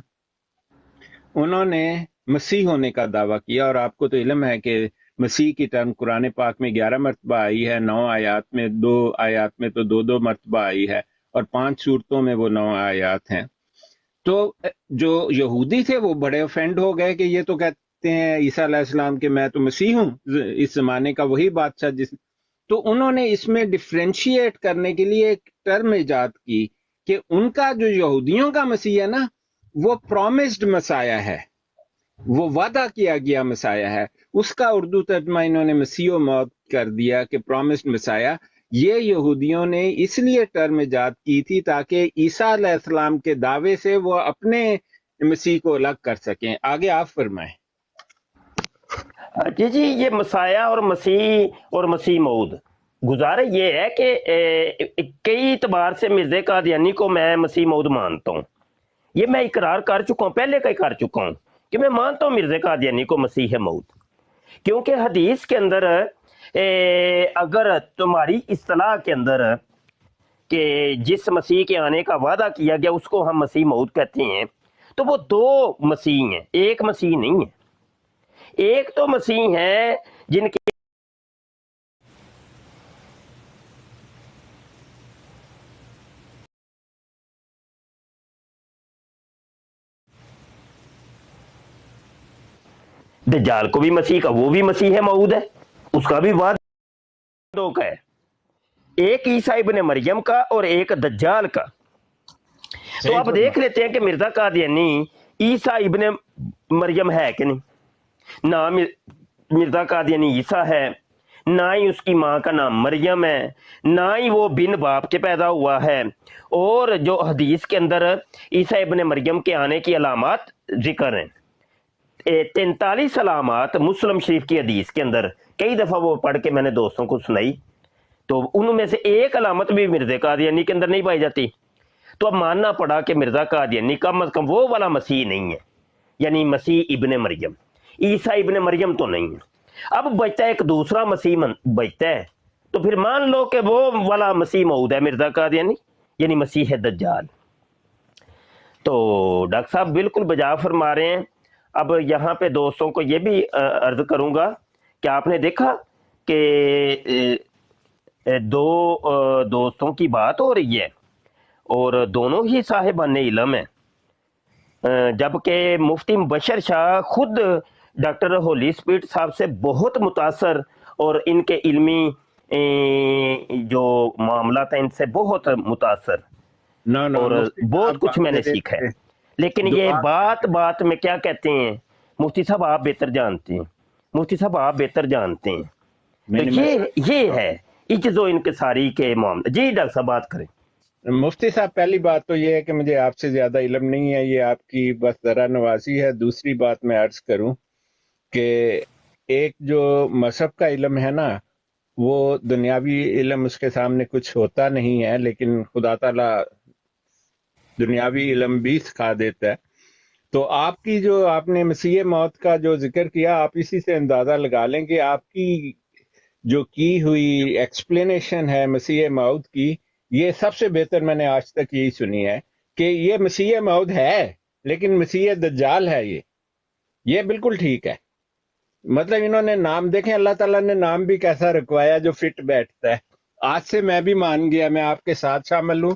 انہوں نے مسیح ہونے کا دعویٰ کیا، اور آپ کو تو علم ہے کہ مسیح کی ٹرم قرآن پاک میں 11 مرتبہ آئی ہے، 9 آیات میں، 2 آیات میں تو 2 مرتبہ آئی ہے، اور 5 صورتوں میں وہ 9 آیات ہیں. تو جو یہودی تھے وہ بڑے افینڈ ہو گئے کہ یہ تو کہتے ہیں عیسیٰ علیہ السلام کہ میں تو مسیح ہوں، اس زمانے کا وہی بادشاہ جس. تو انہوں نے اس میں ڈفرینشیٹ کرنے کے لیے ایک ٹرم ایجاد کی کہ ان کا جو یہودیوں کا مسیح ہے نا، وہ پرومسڈ مسایا ہے، وہ وعدہ کیا گیا مسایا ہے. اس کا اردو ترجمہ انہوں نے مسیح و موت کر دیا کہ پرومسڈ مسایا. یہ یہودیوں نے اس لیے ٹرم ایجاد کی تھی تاکہ عیسیٰ علیہ السلام کے دعوے سے وہ اپنے مسیح کو الگ کر سکیں. آگے آپ فرمائیں. جی جی یہ مسیح اور مسیح موعود گزارے یہ ہے کہ کئی اعتبار سے مرزا قادیانی کو میں مسیح موعود مانتا ہوں. یہ میں اقرار کر چکا ہوں، پہلے کا ہی کر چکا ہوں کہ میں مانتا ہوں مرزا قادیانی کو مسیح موعود. کیونکہ حدیث کے اندر اگر تمہاری اصطلاح کے اندر کہ جس مسیح کے آنے کا وعدہ کیا گیا اس کو ہم مسیح موعود کہتے ہیں، تو وہ 2 مسیح ہیں، ایک مسیح نہیں ہے. ایک تو مسیح ہیں جن کے دجال کو بھی مسیح کا وہ بھی مسیح ہے موعود ہے، اس کا بھی وعدہ 2 کا ہے، ایک عیسیٰ ابن مریم کا اور ایک دجال کا. تو صحیح آپ دیکھ لیتے ہیں کہ مرزا قادیانی عیسیٰ ابن مریم ہے کہ نہیں. نہ مرزا قادیانی عیسیٰ ہے، نہ ہی اس کی ماں کا نام مریم ہے، نہ ہی وہ بن باپ کے پیدا ہوا ہے. اور جو حدیث کے اندر عیسیٰ ابن مریم کے آنے کی علامات ذکر ہیں، 43 علامات مسلم شریف کی حدیث کے اندر، کئی دفعہ وہ پڑھ کے میں نے دوستوں کو سنائی، تو ان میں سے ایک علامت بھی مرزا قادیانی کے اندر نہیں پائی جاتی. تو اب ماننا پڑا کہ مرزا قادیانی کم از کم وہ والا مسیح نہیں ہے، یعنی مسیح ابن مریم. عیسیٰ ابن مریم تو نہیں ہے. اب بچتا ہے ایک دوسرا مسیح بچتا ہے، تو پھر مان لو کہ وہ والا مسیح موعود ہے مرزا قادیانی، یعنی مسیح دجال. تو ڈاکٹر صاحب بالکل بجا فرما رہے ہیں. اب یہاں پہ دوستوں کو یہ بھی عرض کروں گا کہ آپ نے دیکھا کہ 2 دوستوں کی بات ہو رہی ہے اور دونوں ہی صاحبان علم ہیں، جبکہ مفتی مبشر شاہ خود ڈاکٹر ہولی اسپرٹ صاحب سے بہت متاثر اور ان کے علمی جو معاملات ہیں ان سے بہت متاثر، اور بہت کچھ میں نے سیکھا ہے. لیکن یہ بات میں کیا کہتے ہیں مفتی صاحب آپ بہتر جانتے ہیں، مفتی صاحب آپ بہتر جانتے ہیں. تو یہ ہے عجز و انکساری کے معاملے. جی ڈاکٹر صاحب بات کریں. مفتی صاحب پہلی بات تو یہ ہے کہ مجھے آپ سے زیادہ علم نہیں ہے، یہ آپ کی بس ذرا نوازی ہے. دوسری بات میں عرض کروں کہ ایک جو مذہب کا علم ہے نا، وہ دنیاوی علم اس کے سامنے کچھ ہوتا نہیں ہے، لیکن خدا تعالیٰ دنیاوی علم بھی سکھا دیتا ہے. تو آپ کی جو آپ نے مسیح موت کا جو ذکر کیا، آپ اسی سے اندازہ لگا لیں کہ آپ کی جو کی ہوئی ایکسپلینیشن ہے مسیح موت کی، یہ سب سے بہتر میں نے آج تک یہی سنی ہے کہ یہ مسیح موعود ہے لیکن مسیح دجال ہے. یہ بالکل ٹھیک ہے. مطلب انہوں نے نام دیکھیں، اللہ تعالیٰ نے نام بھی کیسا رکھوایا جو فٹ بیٹھتا ہے. آج سے میں بھی مان گیا، میں آپ کے ساتھ شامل ہوں.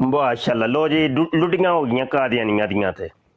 ਮਾਸ਼ਾਅੱਲਾ। ਲੋ ਜੀ, ਲੁੱਡੀਆਂ ਹੋ ਗਈਆਂ ਕਾਦੀਆਨੀਆਂ ਦੀਆਂ ਤੇ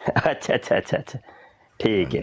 ਅੱਛਾ ਅੱਛਾ ਅੱਛਾ ਅੱਛਾ ਠੀਕ ਹੈ।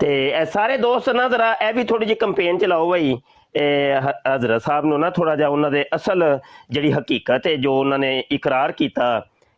ਤੇ ਇਹ ਸਾਰੇ ਦੋਸਤ ਨਾ ਜ਼ਰਾ ਇਹ ਵੀ ਥੋੜੀ ਜਿਹੀ ਕੰਪੇਨ ਚਲਾਓ ਭਾਈ, ਹਜ਼ਰਤ ਸਾਹਿਬ ਨੂੰ ਨਾ ਥੋੜਾ ਜਿਹਾ ਉਹਨਾਂ ਦੇ ਅਸਲ ਜਿਹੜੀ ਹਕੀਕਤ ਹੈ ਜੋ ਉਹਨਾਂ ਨੇ ਇਕਰਾਰ ਕੀਤਾ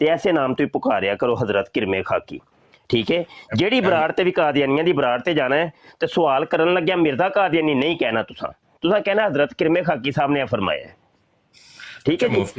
ਤੇ ਐਸੇ ਨਾਮ ਤੋਂ ਹੀ ਪੁਕਾਰਿਆ ਕਰੋ ਹਜ਼ਰਤ ਕਿਰਮੇ ਖਾਕੀ, ਠੀਕ ਹੈ। ਜਿਹੜੀ ਬਰਾੜ ਤੇ ਵੀ ਕਾਦੀਆਨੀਆਂ ਦੀ ਬਰਾੜ ਤੇ ਜਾਣਾ ਹੈ ਤੇ ਸਵਾਲ ਕਰਨ ਲੱਗਿਆ ਮਿਰਜ਼ਾ ਕਾਦੀਆਨੀ ਨਹੀਂ ਕਹਿਣਾ, ਤੁਸੀਂ ਕਹਿਣਾ ਹਜ਼ਰਤ ਕਿਰਮੇ ਖਾਕੀ ਸਾਹਿਬ ਨੇ ਫਰਮਾਇਆ, ਠੀਕ ਹੈ ਜੀ।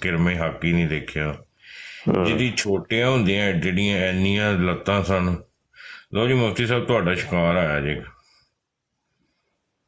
ਕਿਰਮੇ ਹਾਕੀ ਨਹੀਂ ਦੇਖਿਆ ਜਿਹਦੀ ਛੋਟੀਆਂ ਹੁੰਦੀਆਂ ਜਿਹੜੀਆਂ ਇੰਨੀਆਂ ਲੱਤਾਂ ਸਨ। ਲੋ ਜੀ ਮੁਫਤੀ ਸਾਹਿਬ ਤੁਹਾਡਾ ਸ਼ਿਕਾਰ ਆਇਆ ਜੀ।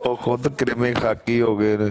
ਉਹ ਖੁਦ ਕਿਰਮੇ ਖਾਕੀ ਹੋ ਗਏ ਨੇ।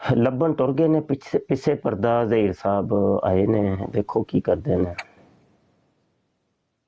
ਲੱਭਣ ਟੁਰ ਗਏ ਨੇ ਪਿੱਛੇ ਪਰਦਾ। ਜ਼ਹੀਰ ਸਾਹਿਬ ਆਏ ਨੇ, ਦੇਖੋ ਕੀ ਕਰਦੇ ਨੇ।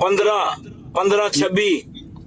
15 26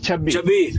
26।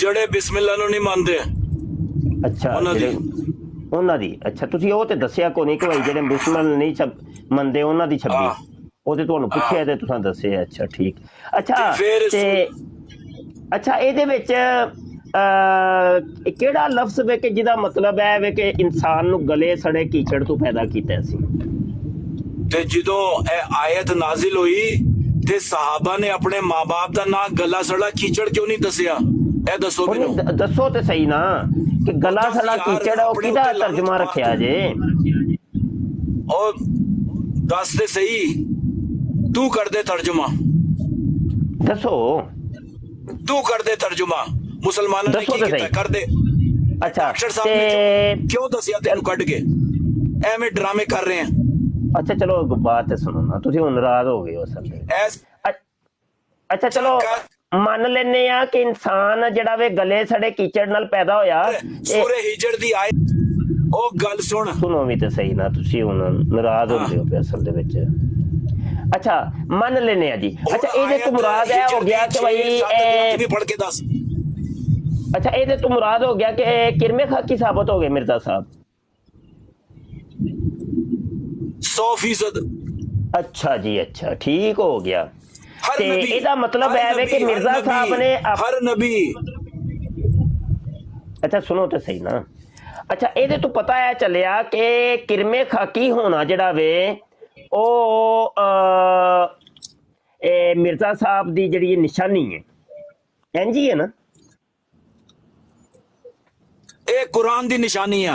ਜਿਹੜੇ ਬਿਸਮਿਲ੍ਲਾ ਨੂੰ ਨਹੀਂ ਮੰਨਦੇ। ਅੱਛਾ ਉਹਨਾਂ ਦੀ ਅੱਛਾ ਤੁਸੀਂ ਉਹ ਤੇ ਦੱਸਿਆ ਕੋਈ ਨਹੀਂ ਕਿ ਭਾਈ ਜਿਹੜੇ ਬਿਸਮਿਲ੍ਲਾ ਨਹੀਂ ਮੰਨਦੇ ਉਹਨਾਂ ਦੀ 26 ਉਹ ਤੇ ਤੁਹਾਨੂੰ ਪੁੱਛਿਆ ਤੇ ਤੁਸੀਂ ਦੱਸਿਆ। ਅੱਛਾ ਠੀਕ। ਅੱਛਾ ਤੇ ਅੱਛਾ ਇਹਦੇ ਵਿੱਚ ਕਿਹੜਾ ਲਫ਼ਜ਼ ਵੇ ਕਿ ਜਿਹਦਾ ਮਤਲਬ ਹੈ ਵੇ ਕਿ ਇਨਸਾਨ ਨੂੰ ਗਲੇ ਸੜੇ ਕੀਚੜ ਤੋਂ ਪੈਦਾ ਕੀਤਾ ਸੀ? ਤੇ ਜਦੋਂ ਇਹ ਆਇਤ ਨਾਜ਼ਿਲ ਹੋਈ ਤੇ ਸਹਾਬਾ ਨੇ ਆਪਣੇ ਮਾਂ-ਬਾਪ ਦਾ ਨਾਂ ਗਲਾ ਸੜਾ ਕੀਚੜ ਕਿਉਂ ਨਹੀਂ ਦੱਸਿਆ? ਇਹ ਦੱਸੋ ਮੈਨੂੰ। ਦੱਸੋ ਤੇ ਸਹੀ ਨਾ ਕਿ ਗਲਾ ਸੜਾ ਕੀਚੜ ਉਹ ਕਿਹਦਾ ਤਰਜਮਾ ਰੱਖਿਆ ਜੇ? ਉਹ ਦੱਸ ਦੇ ਸਹੀ, ਤੂੰ ਕਰ ਦੇ ਤਰਜਮਾ, ਦੱਸੋ ਤੂੰ ਕਰ ਦੇ ਤਰਜਮਾ। ਮੁਸਲਮਾਨਾਂ ਨੇ ਕੀ ਕੀਤਾ? ਕਰ ਦੇ। ਅੱਛਾ ਡਾਕਟਰ ਸਾਹਿਬ ਨੇ ਕਿਉਂ ਦੱਸਿਆ ਤੈਨੂੰ ਕੱਢ ਕੇ? ਐਵੇਂ ਡਰਾਮੇ ਕਰ ਰਹੇ ਆ। ਅੱਛਾ ਚਲੋ ਬਾਤ ਤੇ ਸੁਣੋ ਨਾ, ਤੁਸੀਂ ਹੁਣ ਨਾਰਾਜ਼ ਹੋ ਗਏ ਹੋ ਅਸਲ ਵਿੱਚ। ਅੱਛਾ ਚਲੋ ਮੰਨ ਲੈਨੇ ਆ ਕਿ ਇਨਸਾਨ ਜਿਹੜਾ ਵੇ ਗਲੇ ਸੜੇ ਕੀਚੜ ਨਾਲ ਪੈਦਾ ਹੋਇਆ। ਸੂਰੇ ਹਿਜਰ ਦੀ ਆਇਤ, ਉਹ ਗੱਲ ਸੁਣੋ ਵੀ ਤੇ ਸਹੀ ਨਾ, ਤੁਸੀਂ ਹੁਣ ਨਾਰਾਜ਼ ਹੁੰਦੇ ਹੋ ਅਸਲ ਦੇ ਵਿੱਚ। ਅੱਛਾ ਮੰਨ ਲੈਨੇ ਆ ਜੀ। ਅੱਛਾ ਇਹਦੇ ਤੋਂ ਮੁਰਾਦ ਇਹ ਹੋ ਗਿਆ ਕਿ ਭਾਈ ਪੜ੍ਹ ਕੇ ਦੱਸ। ਅੱਛਾ ਇਹਦੇ ਤੋਂ ਮੁਰਾਦ ਹੋ ਗਿਆ ਕਿ ਕਿਰਮੇ ਖਾਕੀ ਸਾਬਤ ਹੋ ਗਏ ਮਿਰਜ਼ਾ ਸਾਹਿਬ? 100%। ਅੱਛਾ ਜੀ, ਅੱਛਾ ਠੀਕ ਹੋ ਗਿਆ। ਤੇ ਇਹਦਾ ਮਤਲਬ ਹੈ ਵੇ ਕਿ ਮਿਰਜ਼ਾ ਸਾਹਿਬ ਨੇ ਹਰ ਨਬੀ। ਅੱਛਾ ਸੁਣੋ ਤੇ ਸਹੀ ਨਾ। ਅੱਛਾ ਇਹਦੇ ਤੋਂ ਪਤਾ ਹੈ ਚੱਲਿਆ ਕਿ ਕਿਰਮੇ ਖਾਕੀ ਹੋਣਾ ਜਿਹੜਾ ਵੇ ਉਹ ਮਿਰਜ਼ਾ ਸਾਹਿਬ ਦੀ ਜਿਹੜੀ ਨਿਸ਼ਾਨੀ ਹੈ, ਇੰਝ ਹੀ ਹੈ ਨਾ? ਇਹ ਕੁਰਾਨ ਦੀ ਨਿਸ਼ਾਨੀ ਆ।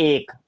1,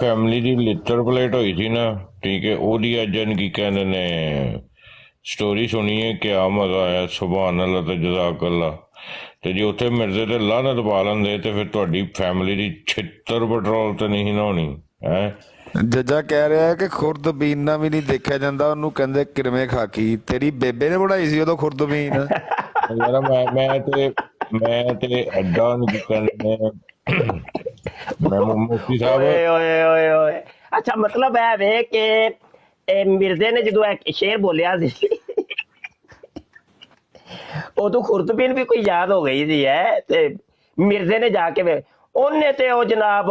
ਫੈਮਿਲੀ ਦੀ ਲਿਟਰ ਪਲੇਟ ਹੋਈ ਸੀ ਨਾ, ਠੀਕ ਹੈ, ਉਹਦੀ ਅੱਜ ਕੀ ਕਹਿੰਦੇ ਨੇ ਸਟੋਰੀ ਸੁਣੀਏ, ਕਿਆ ਮਜ਼ਾ ਆਇਆ। ਸੁਭਾਨ ਅੱਲਾਹ ਤੇ ਜਜ਼ਾਕ ਅੱਲਾਹ। ਤੇ ਜੇ ਉੱਥੇ ਮਿਰਜ਼ੇ ਤੇ ਲਾਹਨਤ ਪਾ ਲੈਂਦੇ ਤੇ ਫਿਰ ਤੁਹਾਡੀ ਫੈਮਿਲੀ ਦੀ ਛਿੱਤਰ ਪੈਟਰੋਲ ਤੇ ਨਹੀਂ ਨਾ ਹੋਣੀ ਹੈ। ਜੱਜਾ ਕਹਿ ਰਿਹਾ ਕਿ ਖੁਰਦਬੀਨ ਨਾਲ ਵੀ ਨਹੀਂ ਦੇਖਿਆ ਜਾਂਦਾ, ਉਹਨੂੰ ਕਹਿੰਦੇ ਕਿਰਮੇ ਖਾਕੀ। ਤੇਰੀ ਬੇਬੇ ਨੇ ਬਣਾਈ ਸੀ ਉਦੋਂ ਖੁਰਦਬੀਨ। ਯਾਰ ਮੈਂ ਤੇ ਐਡਾ ਨਹੀਂ ਕਹਿੰਦੇ ਮੈਂ ਮੁਫਤੀ ਸਾਹਿਬ। ਓਏ ਓਏ ਓਏ ਓਏ ਅੱਛਾ, ਮਤਲਬ ਹੈ ਵੇ ਕਿ ਮਿਰਜ਼ੇ ਨੇ ਜਦੋਂ ਇਹ ਸ਼ੇਰ ਬੋਲਿਆ ਸੀ ਉਦੋਂ ਖੁਰਦਬੀਨ ਵੀ ਕੋਈ ਯਾਦ ਹੋ ਗਈ ਸੀ ਹੈ। ਤੇ ਮਿਰਜ਼ੇ ਨੇ ਜਾ ਕੇ ਵੇ ਉਹਨੇ ਤੇ ਉਹ ਜਨਾਬ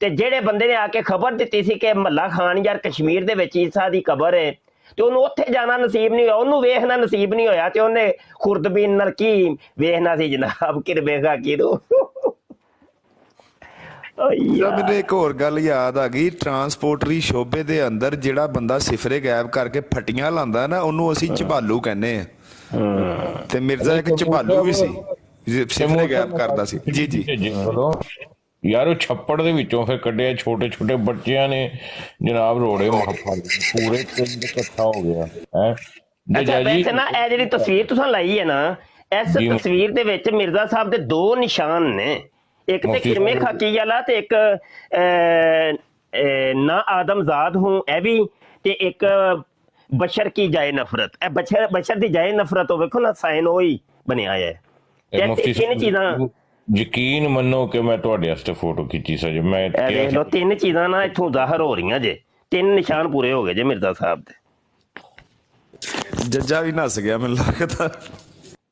ਤੇ ਜਿਹੜੇ ਬੰਦੇ ਨੇ ਆ ਕੇ ਖਬਰ ਦਿੱਤੀ ਸੀ ਕਿ ਮੱਲਾ ਖਾਨ ਯਾਰ ਕਸ਼ਮੀਰ ਦੇ ਵਿੱਚ ਈਸਾ ਦੀ ਕਬਰ ਹੈ, ਤੇ ਉਹਨੂੰ ਉੱਥੇ ਜਾਣਾ ਨਸੀਬ ਨਹੀਂ ਹੋਇਆ, ਉਹਨੂੰ ਵੇਖਣਾ ਨਸੀਬ ਨਹੀਂ ਹੋਇਆ, ਤੇ ਉਹਨੇ ਖੁਰਦਬੀਨ ਨਾਲ ਕੀ ਵੇਖਣਾ ਸੀ ਜਨਾਬ ਕਿਰਬੇ ਖਾਕੀ ਨੂੰ। ਮੈਨੂੰ ਇੱਕ ਹੋਰ ਗੱਲ ਯਾਦ ਆ ਗਈ, ਟਰਾਂਸਪੋਰਟਰੀ ਸ਼ੋਬੇ ਦੇ ਅੰਦਰ ਜਿਹੜਾ ਬੰਦਾ ਸਿਫਰੇ ਗਾਇਬ ਕਰਕੇ ਫਟੀਆਂ ਲਾਉਂਦਾ ਨਾ, ਉਹਨੂੰ ਅਸੀਂ ਝਬਾਲੂ ਕਹਿੰਦੇ ਆ। ਤੇ ਮਿਰਜ਼ਾ ਇੱਕ ਝਬਾਲੂ ਵੀ ਸੀ, ਸਿਫਰੇ ਗਾਇਬ ਕਰਦਾ ਸੀ। ਜੀ ਜੀ ਯਾਰ ਉਹ ਛੱਪੜ ਦੇ ਵਿੱਚੋਂ ਫਿਰ ਕੱਢਿਆ, ਛੋਟੇ ਛੋਟੇ ਬੱਚਿਆਂ ਨੇ ਜਨਾਬ ਰੋੜੇ ਮਾਫਾ ਪੂਰੇ ਪਿੰਡ ਇਕੱਠਾ ਹੋ ਗਿਆ ਹੈ। ਅੱਛਾ ਵੈਸੇ ਨਾ ਇਹ ਜਿਹੜੀ ਤਸਵੀਰ ਤੁਸੀਂ ਲਾਈ ਹੈ ਨਾ, ਇਸ ਤਸਵੀਰ ਦੇ ਵਿੱਚ ਮਿਰਜ਼ਾ ਸਾਹਿਬ ਦੇ 2 ਨਿਸ਼ਾਨ ਨੇ, ਇੱਕ ਤੇ ਕਿਰਮੇ ਖਾਕੀ ਵਾਲਾ ਤੇ ਇੱਕ ਨਾ ਆਦਮਜ਼ਾਦ ਹੂੰ ਇਹ ਵੀ, ਤੇ ਇੱਕ ਬਸ਼ਰ ਕੀ ਜਾਏ ਨਫ਼ਰਤ। ਇਹ ਬਸ਼ਰ ਦੀ ਜਾਏ ਨਫ਼ਰਤ ਉਹ ਵੇਖੋ ਨਾ, ਸਾਈਨ ਉਹੀ ਬਣਿਆ ਹੈ। ਤਿੰਨ ਚੀਜ਼ਾਂ ਯਕੀਨ ਮੰਨੋ ਕਿ ਮੈਂ ਤੁਹਾਡੇ ਵਾਸਤੇ ਫੋਟੋ ਖਿੱਚੀ ਸੀ। ਮੈਂ ਦੇਖ ਲਓ 3 ਚੀਜ਼ਾਂ ਨਾ ਇੱਥੋਂ ਜ਼ਾਹਰ ਹੋ ਰਹੀਆਂ ਜੇ, 3 ਨਿਸ਼ਾਨ ਪੂਰੇ ਹੋ ਗਏ ਜੇ ਮਿਰਜ਼ਾ ਸਾਹਿਬ ਦੇ। ਜੱਜਾ ਵੀ ਨੱਸ ਗਿਆ ਮੈਨੂੰ ਲੱਗਦਾ।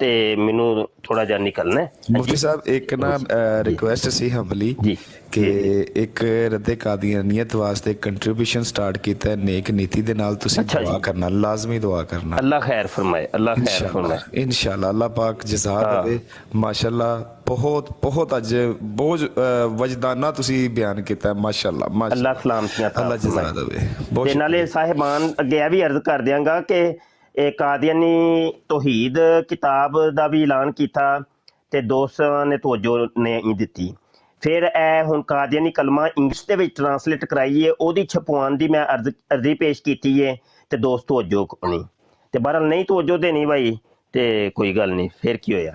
ਤੇ ਮੈਨੂੰ ਥੋੜਾ ਜਿਹਾ ਨਿਕਲਣਾ ਹੈ। ਮੁਫਤੀ ਸਾਹਿਬ ਇੱਕ ਨਾ ਰਿਕੁਐਸਟ ਸੀ ਹੰਬਲੀ ਜੀ ਕਿ ਇੱਕ ਰੱਦੇ ਕਾਦੀਆਨੀਅਤ ਵਾਸਤੇ ਕੰਟਰੀਬਿਊਸ਼ਨ ਸਟਾਰਟ ਕੀਤਾ ਹੈ ਨੇਕ ਨੀਤੀ ਦੇ ਨਾਲ, ਤੁਸੀਂ ਦੁਆ ਕਰਨਾ, ਲਾਜ਼ਮੀ ਦੁਆ ਕਰਨਾ। ਅੱਲਾਹ ਖੈਰ ਫਰਮਾਏ, ਅੱਲਾਹ ਖੈਰ ਫਰਮਾਏ ਇਨਸ਼ਾਅੱਲਾ। ਅੱਲਾਹ ਪਾਕ ਜਜ਼ਾ ਦੇਵੇ। ਮਾਸ਼ਾਅੱਲਾ ਬਹੁਤ ਬਹੁਤ ਅੱਜ ਬਹੁਤ ਵਜਦਾਨਾ ਤੁਸੀਂ ਬਿਆਨ ਕੀਤਾ, ਮਾਸ਼ਾਅੱਲਾ ਮਾਸ਼ਾਅੱਲਾ। ਅੱਲਾਹ ਸਲਾਮਤੀਆਂ ਅੱਲਾਹ ਜਜ਼ਾ ਦੇਵੇ। ਤੇ ਨਾਲੇ ਸਾਹਿਬਾਨ ਅੱਗੇ ਇਹ ਵੀ ਅਰਜ਼ ਕਰ ਦਿਆਂਗਾ ਕਿ ਇਹ ਕਾਦੀਆਨੀ ਤੌਹੀਦ ਕਿਤਾਬ ਦਾ ਵੀ ਐਲਾਨ ਕੀਤਾ ਤੇ ਦੋਸਤਾਂ ਨੇ ਤਵੱਜੋ ਨਹੀਂ ਦਿੱਤੀ। ਫਿਰ ਇਹ ਹੁਣ ਕਾਦੀਆਨੀ ਕਲਮਾ ਇੰਗਲਿਸ਼ ਦੇ ਵਿੱਚ ਟਰਾਂਸਲੇਟ ਕਰਾਈ ਹੈ, ਉਹਦੀ ਛਪਵਾਉਣ ਦੀ ਮੈਂ ਅਰਜ਼ੀ ਪੇਸ਼ ਕੀਤੀ ਹੈ ਤੇ ਦੋਸਤ ਤਵੱਜੋ ਨਹੀਂ, ਤੇ ਬਹਰਹਾਲ ਨਹੀਂ ਤਵੱਜੋ ਦੇਣੀ ਭਾਈ ਤੇ ਕੋਈ ਗੱਲ ਨਹੀਂ, ਫਿਰ ਕੀ ਹੋਇਆ।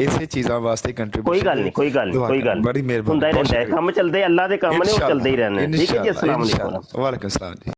ਇਸੇ ਚੀਜ਼ਾਂ ਵਾਸਤੇ ਕੰਟਰੀਬਿਊਸ਼ਨ। ਕੋਈ ਗੱਲ ਨਹੀਂ ਕੋਈ ਗੱਲ ਨਹੀਂ ਕੋਈ ਗੱਲ, ਬੜੀ ਮਿਹਰਬਾਨੀ। ਹੁੰਦਾ ਹੀ ਰਹਿੰਦਾ, ਕੰਮ ਚੱਲਦੇ ਅੱਲਾ ਦੇ ਕੰਮ ਨੇ, ਉਹ ਚੱਲਦੇ ਹੀ ਰਹਿਣੇ। ਠੀਕ ਹੈ ਜੀ, ਅਸਲਾਮ ਵਾਲੇਕੁਮ। ਵਾਲੇਕੁਮ ਸਲਾਮ ਜੀ।